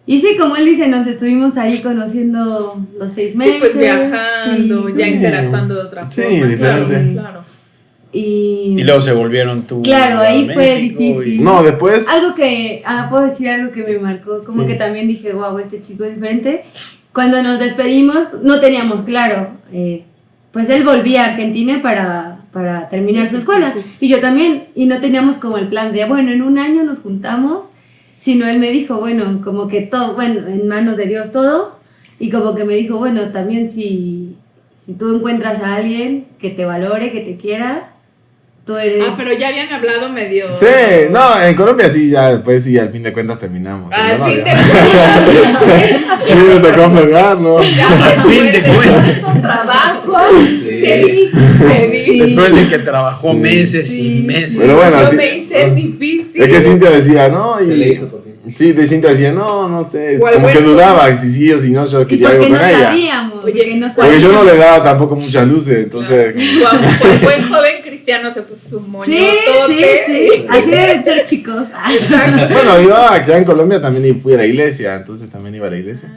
Speaker 4: Y sí, como él dice, nos estuvimos ahí conociendo los 6 meses.
Speaker 3: Sí, pues viajando,
Speaker 4: sí,
Speaker 3: ya
Speaker 4: sí.
Speaker 3: interactuando de otra
Speaker 5: Sí,
Speaker 3: forma.
Speaker 5: diferente.
Speaker 3: Claro.
Speaker 1: Y luego se volvieron tú.
Speaker 4: Claro,
Speaker 1: a
Speaker 4: ahí fue
Speaker 1: México
Speaker 4: difícil.
Speaker 5: No, después...
Speaker 4: Algo que, puedo decir algo que me marcó, como
Speaker 5: Sí.
Speaker 4: que también dije, wow, este chico es diferente. Cuando nos despedimos, no teníamos claro, pues él volvía a Argentina para terminar
Speaker 3: Sí,
Speaker 4: su
Speaker 3: sí,
Speaker 4: escuela,
Speaker 3: sí, sí.
Speaker 4: y yo también, y no teníamos como el plan de, bueno, en un año nos juntamos, sino él me dijo, bueno, como que todo, bueno, en manos de Dios todo, y como que me dijo, bueno, también si tú encuentras a alguien que te valore, que te quiera, tú eres...
Speaker 3: pero ya habían hablado medio...
Speaker 5: Sí, no, en Colombia sí, ya después sí, al fin de cuentas terminamos.
Speaker 3: Al
Speaker 5: ¿no?
Speaker 3: fin de
Speaker 5: cuentas. Sí, me tocó aflojar, ¿no?
Speaker 1: Al fin de cuentas.
Speaker 3: Con trabajo,
Speaker 2: Sí.
Speaker 3: se vi.
Speaker 1: Después de que trabajó meses y meses.
Speaker 5: Pero bueno,
Speaker 3: Yo
Speaker 5: sí.
Speaker 3: me hice difícil.
Speaker 5: Es que Cintia decía, ¿no?
Speaker 2: Se le hizo por fin.
Speaker 5: Sí, de Cintia decía, no sé,
Speaker 3: O al
Speaker 5: como que
Speaker 3: buen-
Speaker 5: dudaba si sí o si no, yo
Speaker 4: Y
Speaker 5: quería algo
Speaker 4: porque
Speaker 5: con
Speaker 4: no
Speaker 5: ella.
Speaker 4: sabíamos.
Speaker 3: Oye,
Speaker 4: porque no
Speaker 5: Porque yo no
Speaker 4: sabíamos.
Speaker 5: le daba tampoco muchas luces, entonces...
Speaker 3: El buen joven cristiano se puso su
Speaker 4: Sí,
Speaker 3: moñotote.
Speaker 4: sí. Así deben ser, chicos.
Speaker 3: Exacto.
Speaker 5: Bueno, iba acá en Colombia también fui a la iglesia, entonces también iba a la iglesia.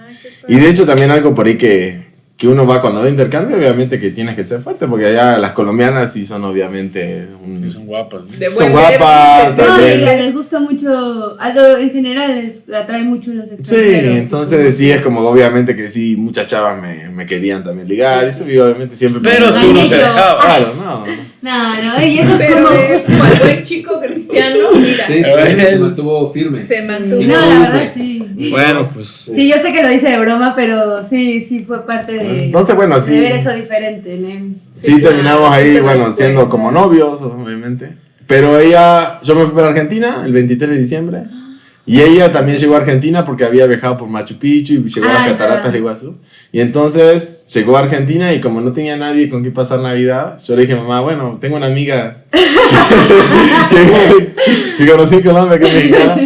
Speaker 5: Y de hecho también algo por ahí que uno va cuando va de intercambio, obviamente que tienes que ser fuerte, porque allá las colombianas sí son obviamente...
Speaker 1: Son guapas. ¿no?
Speaker 3: De
Speaker 5: Son
Speaker 3: buen ver,
Speaker 5: guapas,
Speaker 3: dices,
Speaker 4: No,
Speaker 5: también.
Speaker 4: y les gusta mucho, en general les atrae mucho los
Speaker 5: Sí,
Speaker 4: extranjeros.
Speaker 5: entonces sí es como obviamente que sí, muchas chavas me querían también ligar, eso y obviamente siempre...
Speaker 1: Pero tú no te dejabas.
Speaker 5: Claro, no.
Speaker 4: No, y eso es
Speaker 3: Pero
Speaker 4: como...
Speaker 3: él, cual buen chico cristiano, mira,
Speaker 2: Sí, pero él se mantuvo firme.
Speaker 3: se mantuvo.
Speaker 4: No, la verdad sí.
Speaker 1: Bueno, pues.
Speaker 4: Sí, yo sé que lo dice de broma, pero sí fue parte de...
Speaker 5: Entonces, bueno, sí.
Speaker 4: De ver eso diferente, ¿no?
Speaker 5: Sí,
Speaker 3: Sí,
Speaker 5: terminamos
Speaker 3: claro,
Speaker 5: ahí,
Speaker 3: te
Speaker 5: bueno,
Speaker 3: das
Speaker 5: siendo
Speaker 3: cuenta.
Speaker 5: como novios, obviamente. Pero yo me fui para Argentina el 23 de diciembre. Y ella también llegó a Argentina porque había viajado por Machu Picchu y llegó a las
Speaker 4: Ah,
Speaker 5: cataratas
Speaker 4: verdad.
Speaker 5: de Iguazú. Y entonces llegó a Argentina y como no tenía nadie con quien pasar Navidad, yo le dije, mamá, bueno, tengo una amiga que conocí en Colombia, que es mexicana.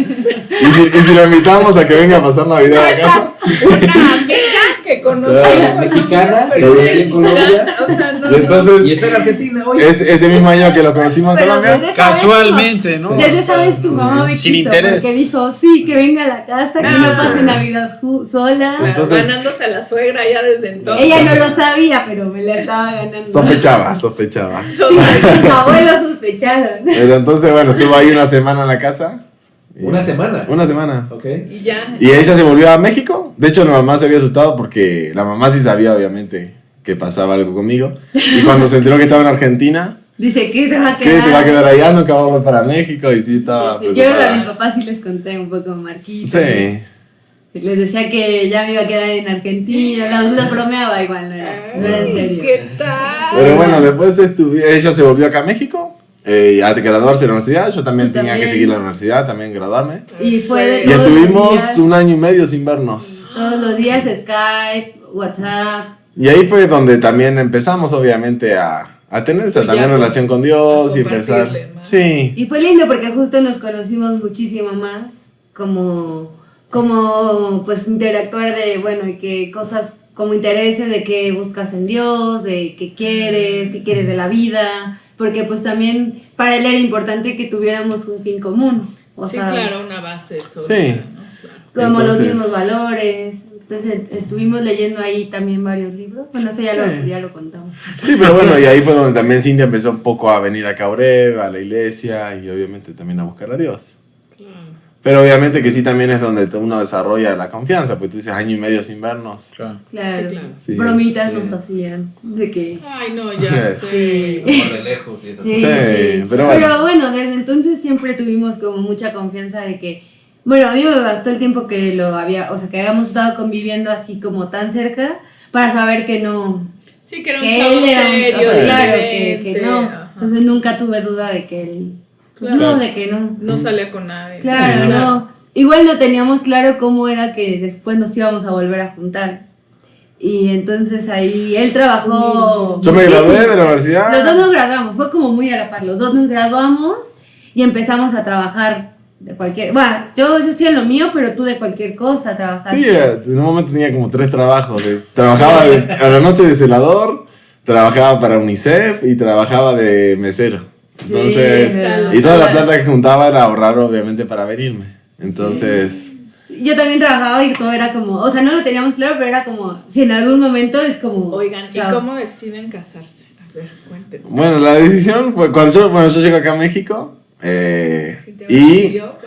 Speaker 5: Y si la invitamos a que venga a pasar Navidad acá.
Speaker 3: Una amiga que conocí
Speaker 5: Claro.
Speaker 2: Mexicana, que
Speaker 3: pero
Speaker 2: conocí en Colombia.
Speaker 3: O sea, no,
Speaker 5: Y entonces,
Speaker 2: Y está en Argentina hoy.
Speaker 5: ese mismo año que lo conocimos en
Speaker 4: Pero
Speaker 5: Colombia.
Speaker 4: desde esa vez,
Speaker 1: Casualmente, ¿no?
Speaker 4: Desde esa vez tu mamá me
Speaker 1: Sin
Speaker 4: quiso,
Speaker 1: interés.
Speaker 4: porque dijo, sí, que venga a la casa, que no pase Navidad sola.
Speaker 3: Claro,
Speaker 5: Entonces-
Speaker 3: ganándose a la suegra ya desde entonces.
Speaker 4: Ella no lo sabía, pero me la estaba ganando.
Speaker 5: Sospechaba.
Speaker 4: Sí, sus abuelos sospecharon.
Speaker 5: Pero entonces, bueno, estuvo ahí una semana en la casa. Y-
Speaker 2: Una semana.
Speaker 5: Una semana.
Speaker 2: Ok.
Speaker 3: Y ya.
Speaker 5: Y ella se volvió a México. De hecho, la mamá se había asustado porque la mamá sí sabía, obviamente, que pasaba algo conmigo. Y cuando se enteró que estaba en Argentina,
Speaker 4: Dice que se va a quedar.
Speaker 5: que se va a quedar allá, nunca va a volver para México. Y sí estaba.
Speaker 4: Sí, yo
Speaker 5: preocupada.
Speaker 4: a mis papás sí les conté un poco Marquito.
Speaker 5: Sí.
Speaker 4: Les decía que ya me iba a quedar en Argentina. Los bromeaba igual, no era en serio.
Speaker 3: ¿Qué tal?
Speaker 5: Pero bueno, después ella se volvió acá a México. A graduarse de la universidad. Yo también
Speaker 4: Yo
Speaker 5: tenía que
Speaker 4: también.
Speaker 5: seguir la universidad, también graduarme.
Speaker 4: Y fue de
Speaker 5: Y
Speaker 4: todos los
Speaker 5: estuvimos
Speaker 4: días,
Speaker 5: un año y medio sin vernos.
Speaker 4: todos los días Skype, WhatsApp.
Speaker 5: Y ahí fue donde también empezamos, obviamente, a tener esa
Speaker 3: Ya,
Speaker 5: también
Speaker 3: pues,
Speaker 5: relación con Dios
Speaker 3: a
Speaker 5: y empezar.
Speaker 3: compartirle más.
Speaker 5: Sí.
Speaker 4: Y fue lindo porque justo nos conocimos muchísimo más, como pues interactuar de, bueno, y que cosas como intereses de qué buscas en Dios, de qué quieres de la vida, porque pues también para él era importante que tuviéramos un fin común, o
Speaker 3: Sí,
Speaker 4: sea,
Speaker 3: claro, una base sólida,
Speaker 5: Sí.
Speaker 3: ¿no? Claro.
Speaker 4: como los
Speaker 5: Entonces-
Speaker 4: mismos valores. Entonces estuvimos leyendo ahí también varios libros, bueno, eso
Speaker 5: Sí.
Speaker 4: ya lo contamos.
Speaker 5: Sí, pero bueno, y ahí fue donde también Cintia empezó un poco a venir acá a Oreb, a la iglesia y obviamente también a buscar a Dios.
Speaker 3: Claro.
Speaker 5: Pero obviamente que sí también es donde uno desarrolla la confianza, pues tú dices año y medio sin vernos.
Speaker 1: Claro.
Speaker 4: Claro,
Speaker 3: Sí, claro.
Speaker 5: Sí,
Speaker 4: bromitas
Speaker 5: sí.
Speaker 4: nos hacían, de que...
Speaker 3: Ay, no, ya sé.
Speaker 2: Amor de lejos y esas
Speaker 4: Sí,
Speaker 2: cosas.
Speaker 5: Sí,
Speaker 4: pero
Speaker 5: pero
Speaker 4: bueno, desde entonces siempre tuvimos como mucha confianza de que, bueno, a mí me bastó el tiempo que lo había, o sea, que habíamos estado conviviendo así como tan cerca para saber que no,
Speaker 3: Sí, que era un
Speaker 4: que
Speaker 3: chavo
Speaker 4: él era un,
Speaker 3: serio,
Speaker 4: o sea, claro,
Speaker 3: diferente.
Speaker 4: que no.
Speaker 3: Ajá.
Speaker 4: Entonces nunca tuve duda de que él, pues
Speaker 3: Claro.
Speaker 4: no, de que no.
Speaker 3: No salía con nadie.
Speaker 4: Claro,
Speaker 5: Sí,
Speaker 4: no. Igual no teníamos claro cómo era que después nos íbamos a volver a juntar. Y entonces ahí él trabajó.
Speaker 5: yo me gradué
Speaker 4: muchísimo.
Speaker 5: de la universidad.
Speaker 4: Los dos nos graduamos, fue como muy a la par. Los dos nos graduamos y empezamos a trabajar de cualquier. Bueno, yo hacía lo mío, pero tú de cualquier cosa trabajaste.
Speaker 5: Sí, en un momento tenía como 3 trabajos. Trabajaba a la noche de celador, trabajaba para UNICEF y trabajaba de mesero. Entonces,
Speaker 4: pero-
Speaker 5: y toda la plata que juntaba era ahorrar obviamente para venirme. Entonces,
Speaker 4: Yo también trabajaba y todo era como, o sea, no lo teníamos claro, pero era como, si en algún momento es como.
Speaker 3: Oigan, ¿y
Speaker 4: chao.
Speaker 3: cómo deciden casarse? A ver, cuéntenos.
Speaker 5: bueno, la decisión fue cuando yo llego acá a México.
Speaker 3: Si te
Speaker 5: Y
Speaker 3: yo,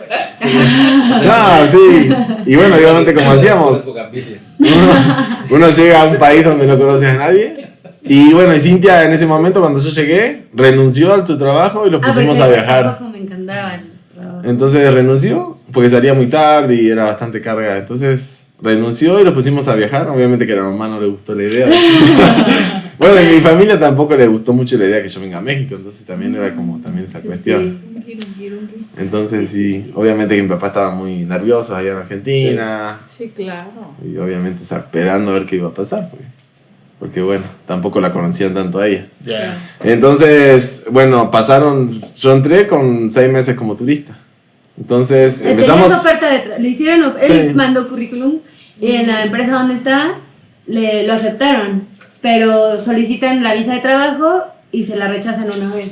Speaker 5: no, sí. Y bueno, obviamente como hacíamos, uno llega a un país donde no conoce a nadie. Y bueno, y Cintia en ese momento cuando yo llegué, renunció a su trabajo y lo pusimos
Speaker 4: porque
Speaker 5: a viajar.
Speaker 4: tampoco me encantaba el trabajo.
Speaker 5: Entonces renunció, porque salía muy tarde y era bastante carga. Entonces renunció y lo pusimos a viajar. Obviamente que a la mamá no le gustó la idea. Bueno, en mi familia tampoco le gustó mucho la idea que yo venga a México, entonces también era como también esa cuestión. Entonces sí, obviamente que mi papá estaba muy nervioso allá en Argentina.
Speaker 3: Sí, claro.
Speaker 5: Y obviamente esperando a ver qué iba a pasar, porque bueno, tampoco la conocían tanto a ella.
Speaker 1: Ya.
Speaker 5: Entonces, bueno, yo entré con 6 meses como turista. Entonces empezamos...
Speaker 4: Tenía esa oferta le hicieron, él
Speaker 5: Sí.
Speaker 4: mandó currículum y en la empresa donde está lo aceptaron, pero solicitan la visa de trabajo y se la rechazan una vez.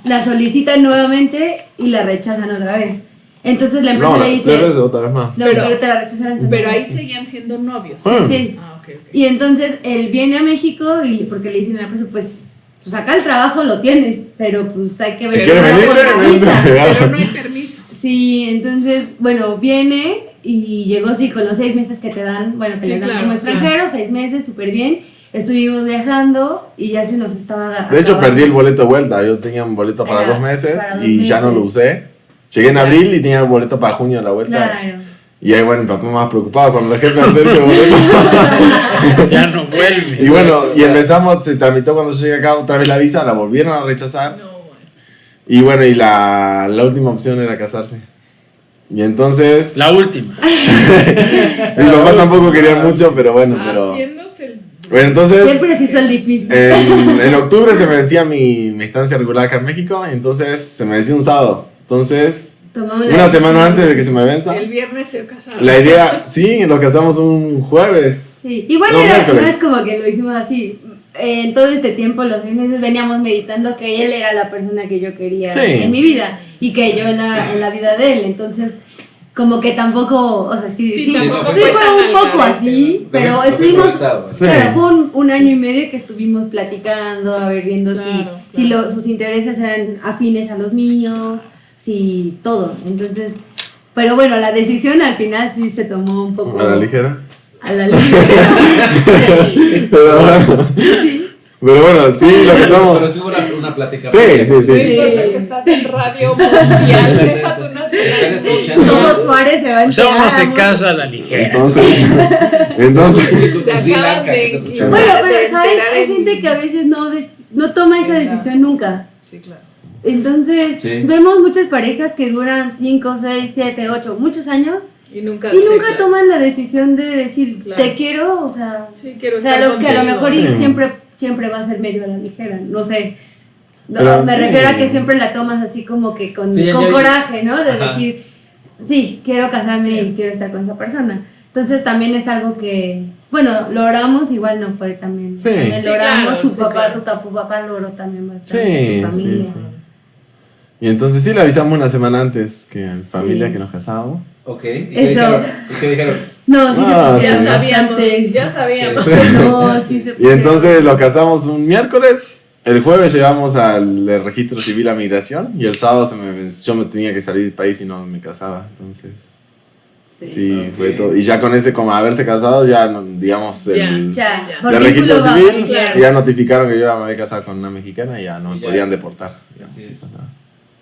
Speaker 4: La solicitan nuevamente y la rechazan otra vez. Entonces la empresa
Speaker 5: No,
Speaker 4: le dice...
Speaker 5: otra vez más.
Speaker 4: No, pero te la rechazaron.
Speaker 3: Pero ahí seguían siendo novios.
Speaker 4: Sí, sí.
Speaker 3: Ah, ok.
Speaker 4: Y entonces él viene a México y porque le dicen a la empresa, pues acá el trabajo lo tienes, pero pues hay que ver
Speaker 5: Si quieres venir,
Speaker 4: con la visa.
Speaker 3: Pero no hay permiso.
Speaker 4: Sí, entonces, bueno, viene y llegó sí con los 6 meses que te dan, bueno, que
Speaker 3: Sí,
Speaker 4: le dan
Speaker 3: claro,
Speaker 4: como extranjero, 6 meses, súper bien. Estuvimos viajando y ya se nos estaba...
Speaker 5: De hecho,
Speaker 4: acabando.
Speaker 5: perdí el boleto de vuelta. Yo tenía un boleto para
Speaker 4: Era
Speaker 5: 2 meses
Speaker 4: para 2
Speaker 5: y ya no
Speaker 4: meses.
Speaker 5: lo usé. Llegué en abril y tenía el boleto para junio de la vuelta.
Speaker 4: Claro.
Speaker 5: Y ahí, bueno, mi papá más preocupado cuando dejé perder ese boleto.
Speaker 1: Ya no vuelve.
Speaker 5: Y bueno, y empezamos, se tramitó cuando yo llegué acá otra vez la visa, la volvieron a rechazar.
Speaker 3: No, bueno.
Speaker 5: Y bueno, y la última opción era casarse. Y entonces,
Speaker 1: La última.
Speaker 5: mi papá tampoco quería mucho, pero bueno,
Speaker 3: Haciéndose el...
Speaker 5: Bueno, entonces,
Speaker 4: Siempre se hizo el difícil.
Speaker 5: en octubre se me vencía mi estancia regular acá en México, entonces se me vencía un sábado. Entonces,
Speaker 4: Tomamos la
Speaker 5: una semana
Speaker 4: decisión.
Speaker 5: antes de que se me venza,
Speaker 3: El viernes se casaron.
Speaker 5: la idea, sí, nos casamos un jueves.
Speaker 4: Sí, igual
Speaker 5: No,
Speaker 4: no
Speaker 5: miércoles.
Speaker 4: es como que lo hicimos así. En todo este tiempo, los 6 meses, veníamos meditando que él era la persona que yo quería
Speaker 5: Sí.
Speaker 4: en mi vida y que yo en la vida de él. Entonces, como que tampoco, o sea,
Speaker 3: Sí, tampoco
Speaker 4: sí
Speaker 3: fue
Speaker 4: fue
Speaker 3: tan
Speaker 4: un
Speaker 3: al
Speaker 4: poco
Speaker 3: garete,
Speaker 4: así, pero
Speaker 2: Fue
Speaker 4: estuvimos,
Speaker 2: improvisado,
Speaker 5: Sí.
Speaker 4: claro, fue un año y medio que estuvimos platicando, a ver, viendo
Speaker 3: Claro,
Speaker 4: si
Speaker 3: claro.
Speaker 4: sus intereses eran afines a los míos, si todo. Entonces, pero bueno, la decisión al final sí se tomó un poco
Speaker 5: A la ligera.
Speaker 4: a la ligera.
Speaker 5: Pero bueno, pero bueno, sí, lo que
Speaker 2: Pero
Speaker 5: estamos.
Speaker 2: sí hubo una plática.
Speaker 5: Sí,
Speaker 2: previa.
Speaker 5: sí,
Speaker 3: No
Speaker 5: sí.
Speaker 3: importa que estás en radio mundial, deja tu
Speaker 2: Están
Speaker 3: nacionalidad.
Speaker 2: escuchando.
Speaker 4: Todo Suárez se va a
Speaker 1: O sea, uno
Speaker 4: enterar,
Speaker 1: se
Speaker 4: amor.
Speaker 1: casa a la ligera.
Speaker 5: Entonces,
Speaker 3: Te
Speaker 2: Sri
Speaker 3: acaban
Speaker 2: Lanka, que está
Speaker 3: de...
Speaker 2: escuchando.
Speaker 4: Bueno,
Speaker 3: de
Speaker 4: pero ¿sabes?
Speaker 3: enterar
Speaker 4: Hay
Speaker 3: en-
Speaker 4: gente que a veces no toma esa decisión nunca.
Speaker 3: Sí, claro.
Speaker 4: Entonces,
Speaker 2: Sí.
Speaker 4: vemos muchas parejas que duran 5, 6, 7, 8, muchos años
Speaker 3: Y nunca
Speaker 4: y
Speaker 3: sé,
Speaker 4: nunca
Speaker 3: claro.
Speaker 4: toman la decisión de decir,
Speaker 3: Claro.
Speaker 4: te quiero, o sea,
Speaker 3: Sí, quiero
Speaker 4: o sea,
Speaker 3: estar
Speaker 4: lo que a lo
Speaker 3: contigo.
Speaker 4: mejor y
Speaker 5: Sí.
Speaker 4: siempre va a ser medio a la ligera, no sé. No,
Speaker 5: Pero
Speaker 4: me
Speaker 5: sí.
Speaker 4: refiero a que siempre la tomas así como que con
Speaker 2: Sí, ya-
Speaker 4: coraje, ¿no? De
Speaker 2: Ajá.
Speaker 4: decir, sí, quiero casarme y quiero estar con esa persona. Entonces también es algo que, bueno, lo oramos, igual no fue también.
Speaker 5: Sí.
Speaker 4: También
Speaker 3: Sí,
Speaker 4: lo oramos,
Speaker 3: claro,
Speaker 4: su
Speaker 3: sí,
Speaker 4: papá,
Speaker 3: claro.
Speaker 4: tu papá lo oró también bastante,
Speaker 5: sí,
Speaker 4: tu familia.
Speaker 5: sí, sí. Y entonces sí le avisamos una semana antes que a mi familia
Speaker 4: Sí.
Speaker 5: que nos casábamos.
Speaker 2: Ok. ¿Y qué
Speaker 4: Eso.
Speaker 2: dijeron? ¿Y qué dijeron?
Speaker 4: No, sí
Speaker 5: Ah,
Speaker 4: se
Speaker 3: Ya
Speaker 5: sí.
Speaker 3: sabíamos,
Speaker 4: bastante.
Speaker 3: ya sabíamos.
Speaker 4: No, sí se
Speaker 5: Y entonces lo casamos un miércoles. El jueves llegamos al registro civil a migración y el sábado yo me tenía que salir del país y no me casaba. Entonces, sí,
Speaker 2: Ok.
Speaker 5: fue todo. Y ya con ese, como haberse casado, ya, digamos, el
Speaker 4: Ya,
Speaker 3: Ya.
Speaker 4: por
Speaker 5: del registro
Speaker 4: vínculo
Speaker 5: civil,
Speaker 4: familiar.
Speaker 5: ya notificaron que yo ya me había casado con una mexicana y ya no me
Speaker 2: Y ya.
Speaker 5: podían deportar. digamos,
Speaker 2: Así
Speaker 5: sí,
Speaker 2: es.
Speaker 5: pasaba.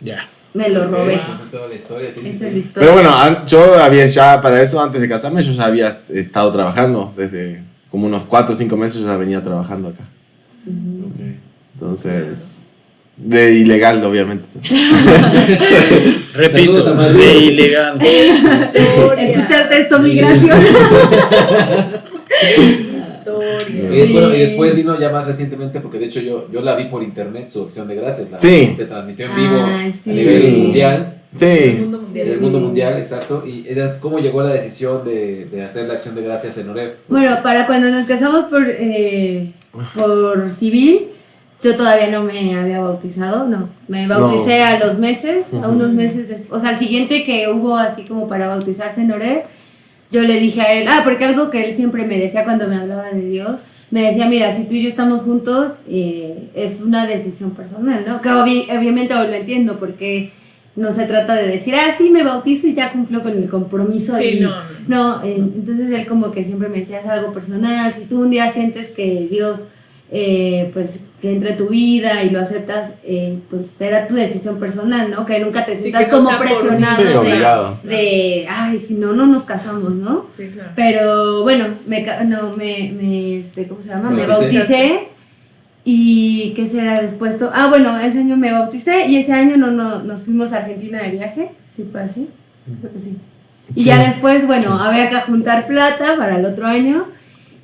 Speaker 1: Ya.
Speaker 4: Me lo robé.
Speaker 2: Entonces, toda la historia, sí, sí,
Speaker 4: Esa
Speaker 2: sí.
Speaker 4: es la historia.
Speaker 5: Pero bueno, yo había ya para eso, antes de casarme, yo ya había estado trabajando. Desde como unos 4 o 5 meses yo ya venía trabajando acá.
Speaker 2: Ok.
Speaker 5: Entonces, de ilegal, obviamente.
Speaker 1: Repito,
Speaker 2: Saludos a Madrid.
Speaker 1: de ilegal.
Speaker 4: Escucharte esto, migración.
Speaker 3: Historia.
Speaker 2: Y, bueno, y después vino ya más recientemente, porque de hecho yo la vi por internet, su acción de gracias.
Speaker 5: Sí.
Speaker 2: Se transmitió en vivo
Speaker 4: Ay, sí.
Speaker 2: a nivel
Speaker 5: Sí.
Speaker 2: mundial,
Speaker 3: El
Speaker 5: Sí,
Speaker 3: mundo mundial.
Speaker 2: del mundo mundial, exacto. Y ¿cómo llegó la decisión de hacer la acción de gracias en Oreb?
Speaker 4: Bueno, para cuando nos casamos por civil, yo todavía no me había bautizado, no. Me bauticé
Speaker 5: No.
Speaker 4: a los meses, a unos meses después. O sea, al siguiente que hubo así como para bautizarse en Oreb, yo le dije a él, porque algo que él siempre me decía cuando me hablaba de Dios, me decía, mira, si tú y yo estamos juntos, es una decisión personal, ¿no? Que obviamente hoy lo entiendo, porque no se trata de decir, sí, me bautizo y ya cumplo con el compromiso.
Speaker 3: Sí,
Speaker 4: y,
Speaker 3: no.
Speaker 4: entonces él como que siempre me decía, es algo personal, si tú un día sientes que Dios, pues, que entre tu vida y lo aceptas, pues será tu decisión personal, ¿no? Que nunca te
Speaker 3: Sí,
Speaker 4: sientas
Speaker 3: que no
Speaker 4: como
Speaker 3: sea por mí.
Speaker 4: presionado
Speaker 5: Sí,
Speaker 4: de,
Speaker 5: obligado.
Speaker 4: ay, si no nos casamos, ¿no?
Speaker 3: Sí, claro.
Speaker 4: Pero bueno, ¿cómo se llama? Me
Speaker 2: Bauticé.
Speaker 4: bauticé ¿Y qué será después? Bueno, ese año me bauticé y ese año nos fuimos a Argentina de viaje. ¿Sí fue así? Creo que sí. Y ya después, bueno, había que juntar plata para el otro año.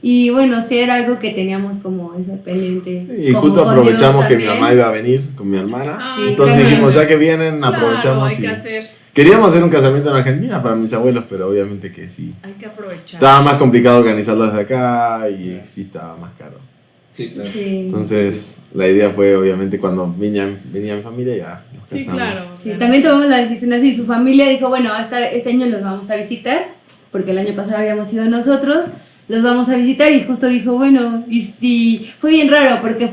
Speaker 4: Y bueno, sí era algo que teníamos como ese pendiente.
Speaker 5: Y
Speaker 4: como
Speaker 5: justo
Speaker 4: con
Speaker 5: aprovechamos
Speaker 4: Dios
Speaker 5: que mi
Speaker 4: también.
Speaker 5: mamá iba a venir con mi hermana.
Speaker 3: Ah,
Speaker 4: Sí,
Speaker 5: Entonces
Speaker 4: claro.
Speaker 5: dijimos, ya que vienen, aprovechamos.
Speaker 3: Claro, hay
Speaker 5: Y
Speaker 3: que hacer.
Speaker 5: queríamos hacer un casamiento en Argentina para mis abuelos, pero obviamente que sí.
Speaker 3: Hay que aprovechar.
Speaker 5: Estaba más complicado organizarlo desde acá y sí estaba más caro.
Speaker 2: Sí, claro.
Speaker 4: Sí.
Speaker 5: Entonces, la idea fue, obviamente, cuando venía mi familia, ya nos casamos.
Speaker 3: Sí, claro.
Speaker 4: Sí, también tomamos la decisión así. Su familia dijo, bueno, hasta este año los vamos a visitar, porque el año pasado habíamos ido nosotros, los vamos a visitar y justo dijo, bueno, y si fue bien raro, porque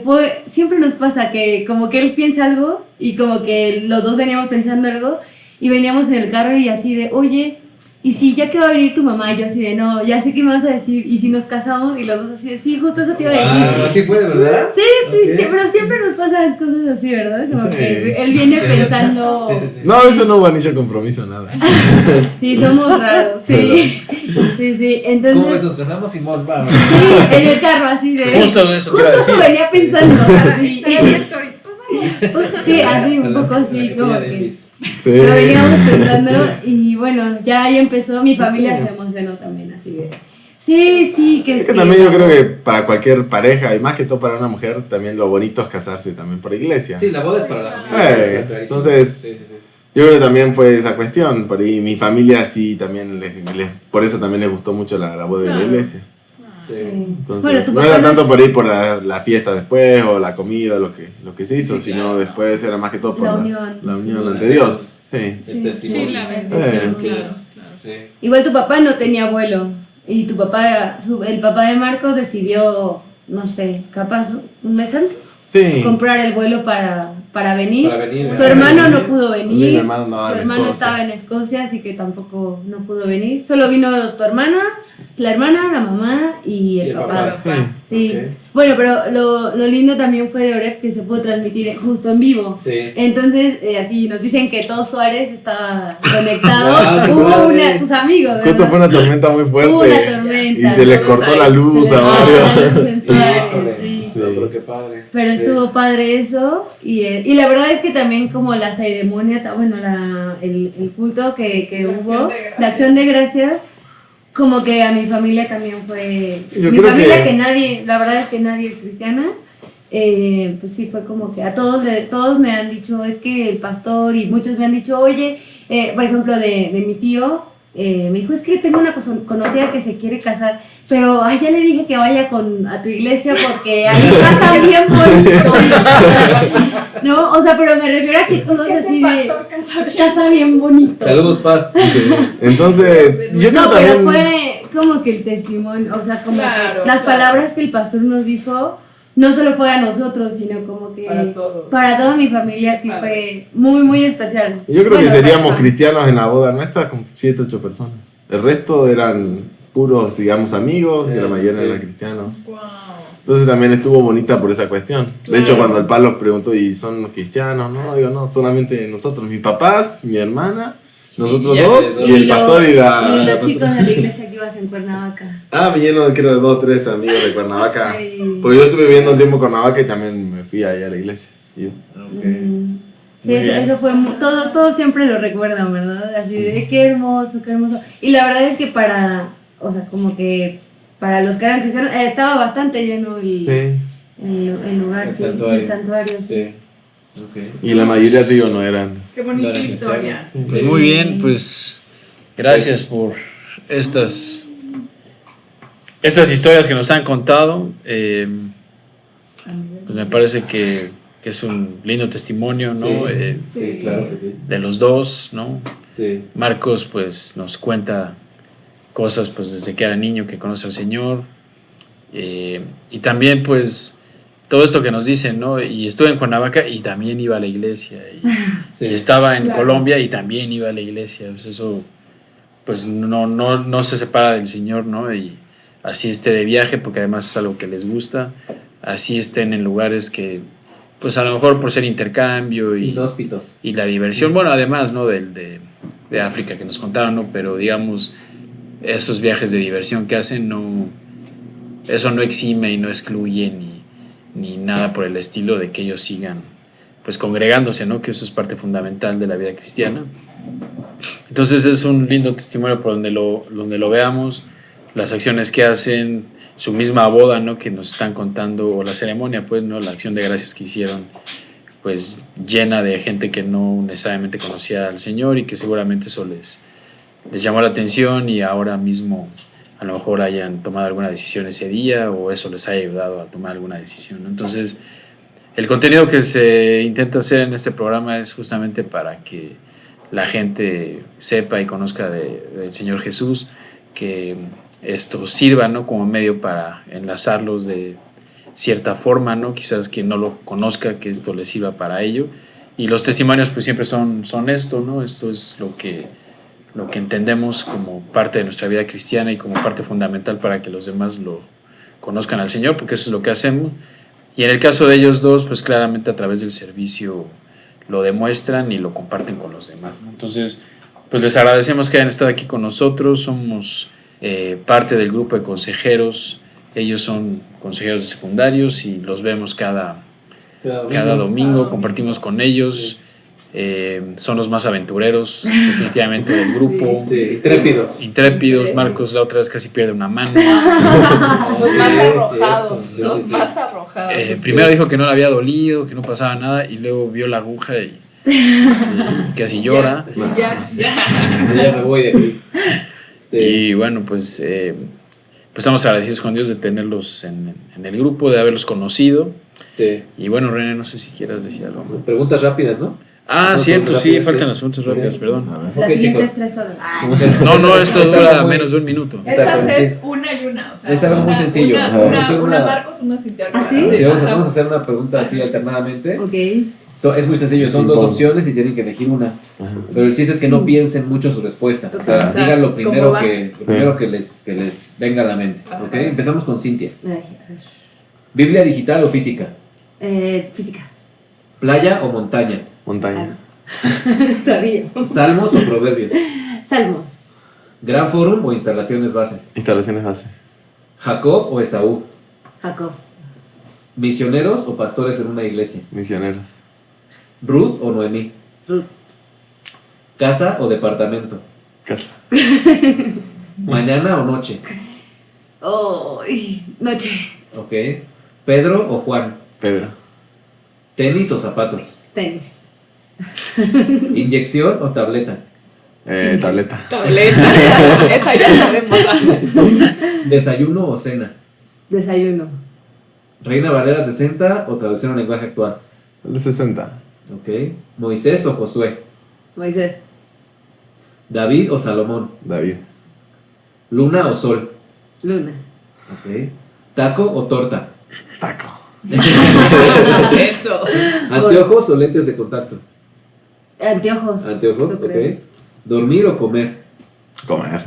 Speaker 4: siempre nos pasa que como que él piensa algo y como que los dos veníamos pensando algo y veníamos en el carro y así de, oye, y si ya que va a venir tu mamá, y yo así de, no, ya sé qué me vas a decir, y si nos casamos, y los dos así de, sí, justo eso te iba a decir.
Speaker 2: Ah, así fue, ¿verdad?
Speaker 4: Sí,
Speaker 2: Ok.
Speaker 4: sí, pero siempre nos pasan cosas así, ¿verdad? Como
Speaker 5: Sí.
Speaker 4: que él viene pensando...
Speaker 2: Sí.
Speaker 5: No, de hecho no hubo anillo de compromiso, nada.
Speaker 4: Sí, somos raros, sí. Sí, sí,
Speaker 2: ¿Cómo ves?
Speaker 4: entonces...
Speaker 2: Nos casamos, Simón, vamos.
Speaker 4: Sí, en el carro, así de...
Speaker 1: Justo eso te iba a
Speaker 4: Justo eso
Speaker 1: decir.
Speaker 4: venía pensando. así.
Speaker 3: Está abierto ahorita.
Speaker 4: Sí, así, un poco así, como que...
Speaker 5: Sí.
Speaker 4: Lo veníamos pensando y bueno, ya ahí empezó, mi familia se emocionó también, así de... Sí, que
Speaker 5: Es que
Speaker 4: sí,
Speaker 5: también yo
Speaker 4: vamos.
Speaker 5: creo que para cualquier pareja, y más que todo para una mujer, también lo bonito es casarse también por iglesia.
Speaker 2: Sí, la boda es para la familia. está clarísimo.
Speaker 5: Entonces,
Speaker 2: Sí.
Speaker 5: yo creo que también fue esa cuestión. Por ahí mi familia sí también, por eso también les gustó mucho la boda de la
Speaker 3: Claro.
Speaker 5: iglesia.
Speaker 2: Sí.
Speaker 4: Sí.
Speaker 5: Entonces,
Speaker 4: Bueno, tu
Speaker 5: no
Speaker 4: papá
Speaker 5: era
Speaker 4: no-
Speaker 5: tanto por ir por la fiesta después o la comida, lo que se hizo,
Speaker 2: Sí,
Speaker 5: sino
Speaker 2: claro.
Speaker 5: después era más que todo por
Speaker 4: La unión.
Speaker 5: la unión
Speaker 2: La
Speaker 5: ante
Speaker 2: unión.
Speaker 5: Dios. Sí.
Speaker 2: El
Speaker 4: Sí.
Speaker 2: testimonio.
Speaker 3: Sí, la bendición,
Speaker 5: Sí.
Speaker 3: claro.
Speaker 2: Sí.
Speaker 4: Igual tu papá no tenía abuelo y tu papá, el papá de Marcos decidió, no sé, capaz un mes antes,
Speaker 5: Sí.
Speaker 4: comprar el vuelo para venir.
Speaker 2: Para venir.
Speaker 4: Su hermano no pudo venir.
Speaker 5: Mi hermano andaba
Speaker 4: Su
Speaker 5: en
Speaker 4: hermano
Speaker 5: Escocia.
Speaker 4: estaba en Escocia, así que tampoco no pudo venir. Solo vino tu hermana, la mamá y el papá.
Speaker 5: Sí.
Speaker 4: Sí.
Speaker 2: Ok.
Speaker 4: Bueno, pero lo lindo también fue de Oreb que se pudo transmitir justo en vivo.
Speaker 2: Sí.
Speaker 4: Entonces, así nos dicen que todo Suárez estaba conectado.
Speaker 2: Ah, qué
Speaker 4: Hubo
Speaker 2: padre.
Speaker 4: tus amigos,
Speaker 5: Justo
Speaker 4: ¿verdad?
Speaker 5: fue una tormenta muy fuerte.
Speaker 4: Hubo una tormenta.
Speaker 5: Y se les
Speaker 4: ¿no?
Speaker 5: cortó la luz
Speaker 4: Se les
Speaker 5: a
Speaker 4: cortó
Speaker 5: varios.
Speaker 4: la luz en Suárez,
Speaker 2: Híjole.
Speaker 4: sí.
Speaker 5: Sí.
Speaker 2: No, pero qué padre.
Speaker 4: Pero
Speaker 2: Sí.
Speaker 4: estuvo padre eso y la verdad es que también como la ceremonia, bueno, el culto que
Speaker 3: La acción
Speaker 4: hubo,
Speaker 3: de gracias.
Speaker 4: la acción de gracias, como que a mi familia también fue...
Speaker 5: Yo
Speaker 4: mi
Speaker 5: creo
Speaker 4: familia
Speaker 5: que-
Speaker 4: nadie, la verdad es que nadie es cristiana, pues sí fue como que a todos me han dicho, es que el pastor y muchos me han dicho, oye, por ejemplo de mi tío, me dijo, es que tengo una conocida que se quiere casar, pero ay, ya le dije que vaya a tu iglesia porque ahí casa bien bonito. No, o sea, pero me refiero a que todos así de casa bien bonito.
Speaker 2: Saludos, Paz.
Speaker 5: Entonces, yo creo
Speaker 4: No, pero
Speaker 5: también.
Speaker 4: fue como que el testimonio, o sea, como
Speaker 3: Claro,
Speaker 4: que las
Speaker 3: claro.
Speaker 4: palabras que el pastor nos dijo, no solo fue a nosotros, sino como que
Speaker 3: Para todos.
Speaker 4: para toda mi familia sí
Speaker 3: Padre.
Speaker 4: fue muy, muy especial.
Speaker 5: Yo creo
Speaker 4: Bueno,
Speaker 5: que seríamos
Speaker 4: para-
Speaker 5: cristianos en la boda nuestra con 7, 8 personas. El resto eran puros, digamos, amigos, que la mayoría
Speaker 2: Sí.
Speaker 5: eran cristianos.
Speaker 3: Wow.
Speaker 5: Entonces también estuvo bonita por esa cuestión. De
Speaker 3: Claro.
Speaker 5: hecho, cuando el Pablo preguntó, ¿y son cristianos? No, digo, no, solamente nosotros, mis papás, mi hermana, nosotros
Speaker 2: Y ya,
Speaker 5: dos,
Speaker 2: y
Speaker 5: y el
Speaker 4: los-
Speaker 5: pastor y
Speaker 4: y
Speaker 5: la...
Speaker 4: los chicos de la iglesia que ibas en Cuernavaca.
Speaker 5: Ah, vinieron creo de 2, 3 amigos de Cuernavaca.
Speaker 4: Sí.
Speaker 5: Porque yo estuve viviendo un tiempo en Cuernavaca y también me fui allá a la iglesia. Y yo,
Speaker 2: Ok.
Speaker 4: Mm. Sí,
Speaker 5: Muy
Speaker 4: eso,
Speaker 5: bien.
Speaker 4: eso fue todo siempre lo recuerdan, ¿verdad? Así de qué hermoso, qué hermoso. Y la verdad es que o sea, como que para los que eran cristianos, estaba bastante lleno el lugar,
Speaker 2: El
Speaker 4: sí,
Speaker 2: santuario.
Speaker 4: el santuario, sí.
Speaker 2: Sí. Ok.
Speaker 5: Y la mayoría, digo, no eran.
Speaker 3: Qué bonita
Speaker 2: Claro,
Speaker 3: historia.
Speaker 1: Pues muy bien, pues gracias por estas historias que nos han contado. Pues me parece que es un lindo testimonio, ¿no?
Speaker 2: Sí. Sí, claro que sí.
Speaker 1: De los dos, ¿no?
Speaker 2: Sí.
Speaker 1: Marcos pues nos cuenta cosas pues desde que era niño que conoce al Señor, y también pues todo esto que nos dicen, ¿no? Y estuve en Cuernavaca y también iba a la iglesia,
Speaker 2: Sí.
Speaker 1: y estaba en
Speaker 3: Claro.
Speaker 1: Colombia y también iba a la iglesia. Pues eso pues no se separa del Señor, ¿no? Y así esté de viaje, porque además es algo que les gusta, así estén en lugares que pues a lo mejor por ser intercambio
Speaker 2: Inhóspitos.
Speaker 1: y la diversión, bueno, además, ¿no? de África que nos contaron, ¿no? Pero digamos, esos viajes de diversión que hacen, eso no exime y no excluye ni nada por el estilo, de que ellos sigan pues congregándose, ¿no? Que eso es parte fundamental de la vida cristiana. Entonces es un lindo testimonio por donde lo veamos, las acciones que hacen, su misma boda, ¿no? Que nos están contando, o la ceremonia, pues, ¿no? La acción de gracias que hicieron, pues llena de gente que no necesariamente conocía al Señor y que seguramente eso les llamó la atención, y ahora mismo a lo mejor hayan tomado alguna decisión ese día, o eso les haya ayudado a tomar alguna decisión, ¿no? Entonces, el contenido que se intenta hacer en este programa es justamente para que la gente sepa y conozca del Señor Jesús, que esto sirva, ¿no? Como medio para enlazarlos de cierta forma, ¿no? Quizás quien no lo conozca, que esto le sirva para ello. Y los testimonios pues siempre son esto, ¿no? Esto es lo que entendemos como parte de nuestra vida cristiana y como parte fundamental para que los demás lo conozcan al Señor, porque eso es lo que hacemos. Y en el caso de ellos dos, pues claramente a través del servicio lo demuestran y lo comparten con los demás, ¿no? Entonces, pues les agradecemos que hayan estado aquí con nosotros. Somos parte del grupo de consejeros. Ellos son consejeros de secundarios y los vemos cada domingo, compartimos con ellos. Son los más aventureros definitivamente del grupo.
Speaker 2: Sí, intrépidos. Marcos la otra vez casi pierde una mano.
Speaker 3: Los más arrojados. Los más arrojados.
Speaker 1: Primero dijo que no le había dolido, que no pasaba nada, y luego vio la aguja y casi llora.
Speaker 3: Ya
Speaker 2: me voy de aquí. Sí.
Speaker 1: Y bueno, pues estamos agradecidos con Dios de tenerlos en el grupo, de haberlos conocido.
Speaker 2: Sí.
Speaker 1: Y bueno, René, no sé si quieras decir algo.
Speaker 2: Preguntas rápidas, ¿no?
Speaker 1: Cierto, sí,
Speaker 2: rápidas,
Speaker 1: faltan
Speaker 2: sí.
Speaker 1: las preguntas rápidas, perdón.
Speaker 4: Las
Speaker 2: Ok,
Speaker 4: siguientes
Speaker 2: chicos.
Speaker 4: 3 horas.
Speaker 1: No, esto dura menos de un minuto.
Speaker 3: Estas
Speaker 2: Exacto,
Speaker 3: es
Speaker 2: sí.
Speaker 3: una y una. O sea,
Speaker 2: Es algo muy sencillo. Vamos a hacer
Speaker 3: Una
Speaker 2: una-
Speaker 3: Marcos, una Cintia.
Speaker 4: ¿Ah, sí?
Speaker 2: Sí, vamos a hacer una pregunta así alternadamente.
Speaker 4: Ok.
Speaker 2: Es muy sencillo, son dos opciones y tienen que elegir una. Pero el chiste es que no piensen mucho su respuesta. O sea,
Speaker 3: Ok.
Speaker 2: digan lo
Speaker 3: ¿Cómo
Speaker 2: primero
Speaker 3: va?
Speaker 2: que les venga a la mente.
Speaker 3: Ajá.
Speaker 2: ¿Ok? Empezamos con Cintia.
Speaker 4: Ay, a ver.
Speaker 2: ¿Biblia digital o física?
Speaker 4: Física.
Speaker 2: ¿Playa o montaña?
Speaker 5: Montaña.
Speaker 4: Sabía.
Speaker 2: ¿Salmos o proverbios?
Speaker 4: Salmos.
Speaker 2: ¿Gran Forum o instalaciones base?
Speaker 5: Instalaciones base.
Speaker 2: ¿Jacob o Esaú?
Speaker 4: Jacob.
Speaker 2: ¿Misioneros o pastores en una iglesia?
Speaker 5: Misioneros.
Speaker 2: ¿Ruth o Noemí?
Speaker 4: Ruth.
Speaker 2: ¿Casa o departamento?
Speaker 5: Casa.
Speaker 2: ¿Mañana o noche?
Speaker 4: Noche.
Speaker 2: Ok. ¿Pedro o Juan?
Speaker 5: Pedro.
Speaker 2: ¿Tenis o zapatos?
Speaker 4: Tenis.
Speaker 2: ¿Inyección o tableta?
Speaker 5: Tableta.
Speaker 3: Tableta. Esa ya sabemos.
Speaker 2: ¿Desayuno o cena?
Speaker 4: Desayuno.
Speaker 2: ¿Reina Valera 60 o traducción al lenguaje actual?
Speaker 5: El 60.
Speaker 2: Ok. ¿Moisés o Josué?
Speaker 4: Moisés.
Speaker 2: ¿David o Salomón?
Speaker 5: David.
Speaker 2: ¿Luna o sol?
Speaker 4: Luna.
Speaker 2: Ok. ¿Taco o torta?
Speaker 5: Taco.
Speaker 3: Eso.
Speaker 2: ¿Anteojos o lentes de contacto?
Speaker 4: Anteojos.
Speaker 2: Anteojos,
Speaker 4: Yo creo.
Speaker 2: ok. ¿Dormir o comer?
Speaker 5: Comer.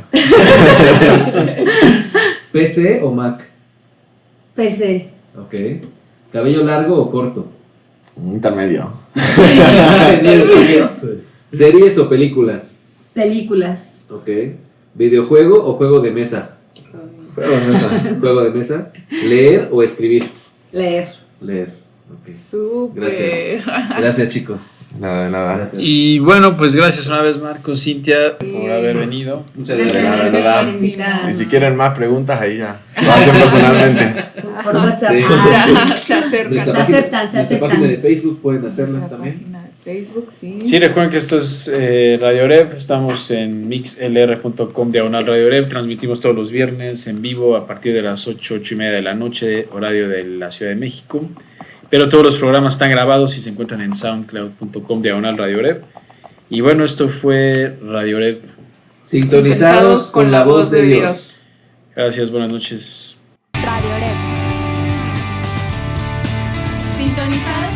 Speaker 2: ¿PC o Mac?
Speaker 4: PC.
Speaker 2: Ok. ¿Cabello largo o corto?
Speaker 5: Intermedio.
Speaker 2: ¿Series o películas?
Speaker 4: Películas.
Speaker 2: Ok. ¿Videojuego o juego de mesa?
Speaker 5: Pero no esa.
Speaker 2: ¿Juego de mesa? ¿Leer o escribir?
Speaker 4: Leer.
Speaker 2: Leer. Ok.
Speaker 3: Súper.
Speaker 2: Gracias. Gracias, chicos.
Speaker 5: Nada de nada.
Speaker 2: Gracias.
Speaker 1: Y bueno, pues gracias una vez, Marcos, Cintia, por haber venido.
Speaker 2: Muchas
Speaker 4: Gracias.
Speaker 2: gracias.
Speaker 5: De nada.
Speaker 4: Invitar.
Speaker 5: Y si quieren más preguntas, ahí ya. Lo hacen personalmente.
Speaker 4: Por WhatsApp.
Speaker 2: Sí.
Speaker 3: Se acercan.
Speaker 2: Nuestra
Speaker 4: Se
Speaker 2: página-
Speaker 4: aceptan, se
Speaker 2: nuestra
Speaker 4: aceptan.
Speaker 2: página de Facebook pueden hacerlas
Speaker 3: Nuestra
Speaker 2: también.
Speaker 3: página de Facebook, sí.
Speaker 1: Sí, recuerden que esto es Radio Rev. Estamos en mixlr.com/Radio Rev. Transmitimos todos los viernes en vivo a partir de las 8:30 de la noche, horario de la Ciudad de México. Pero todos los programas están grabados y se encuentran en soundcloud.com/Radio Rev. Y bueno, esto fue Radio Rev.
Speaker 2: Sintonizados con la voz de Dios.
Speaker 1: Gracias, buenas noches.
Speaker 6: Radio Red. Sintonizado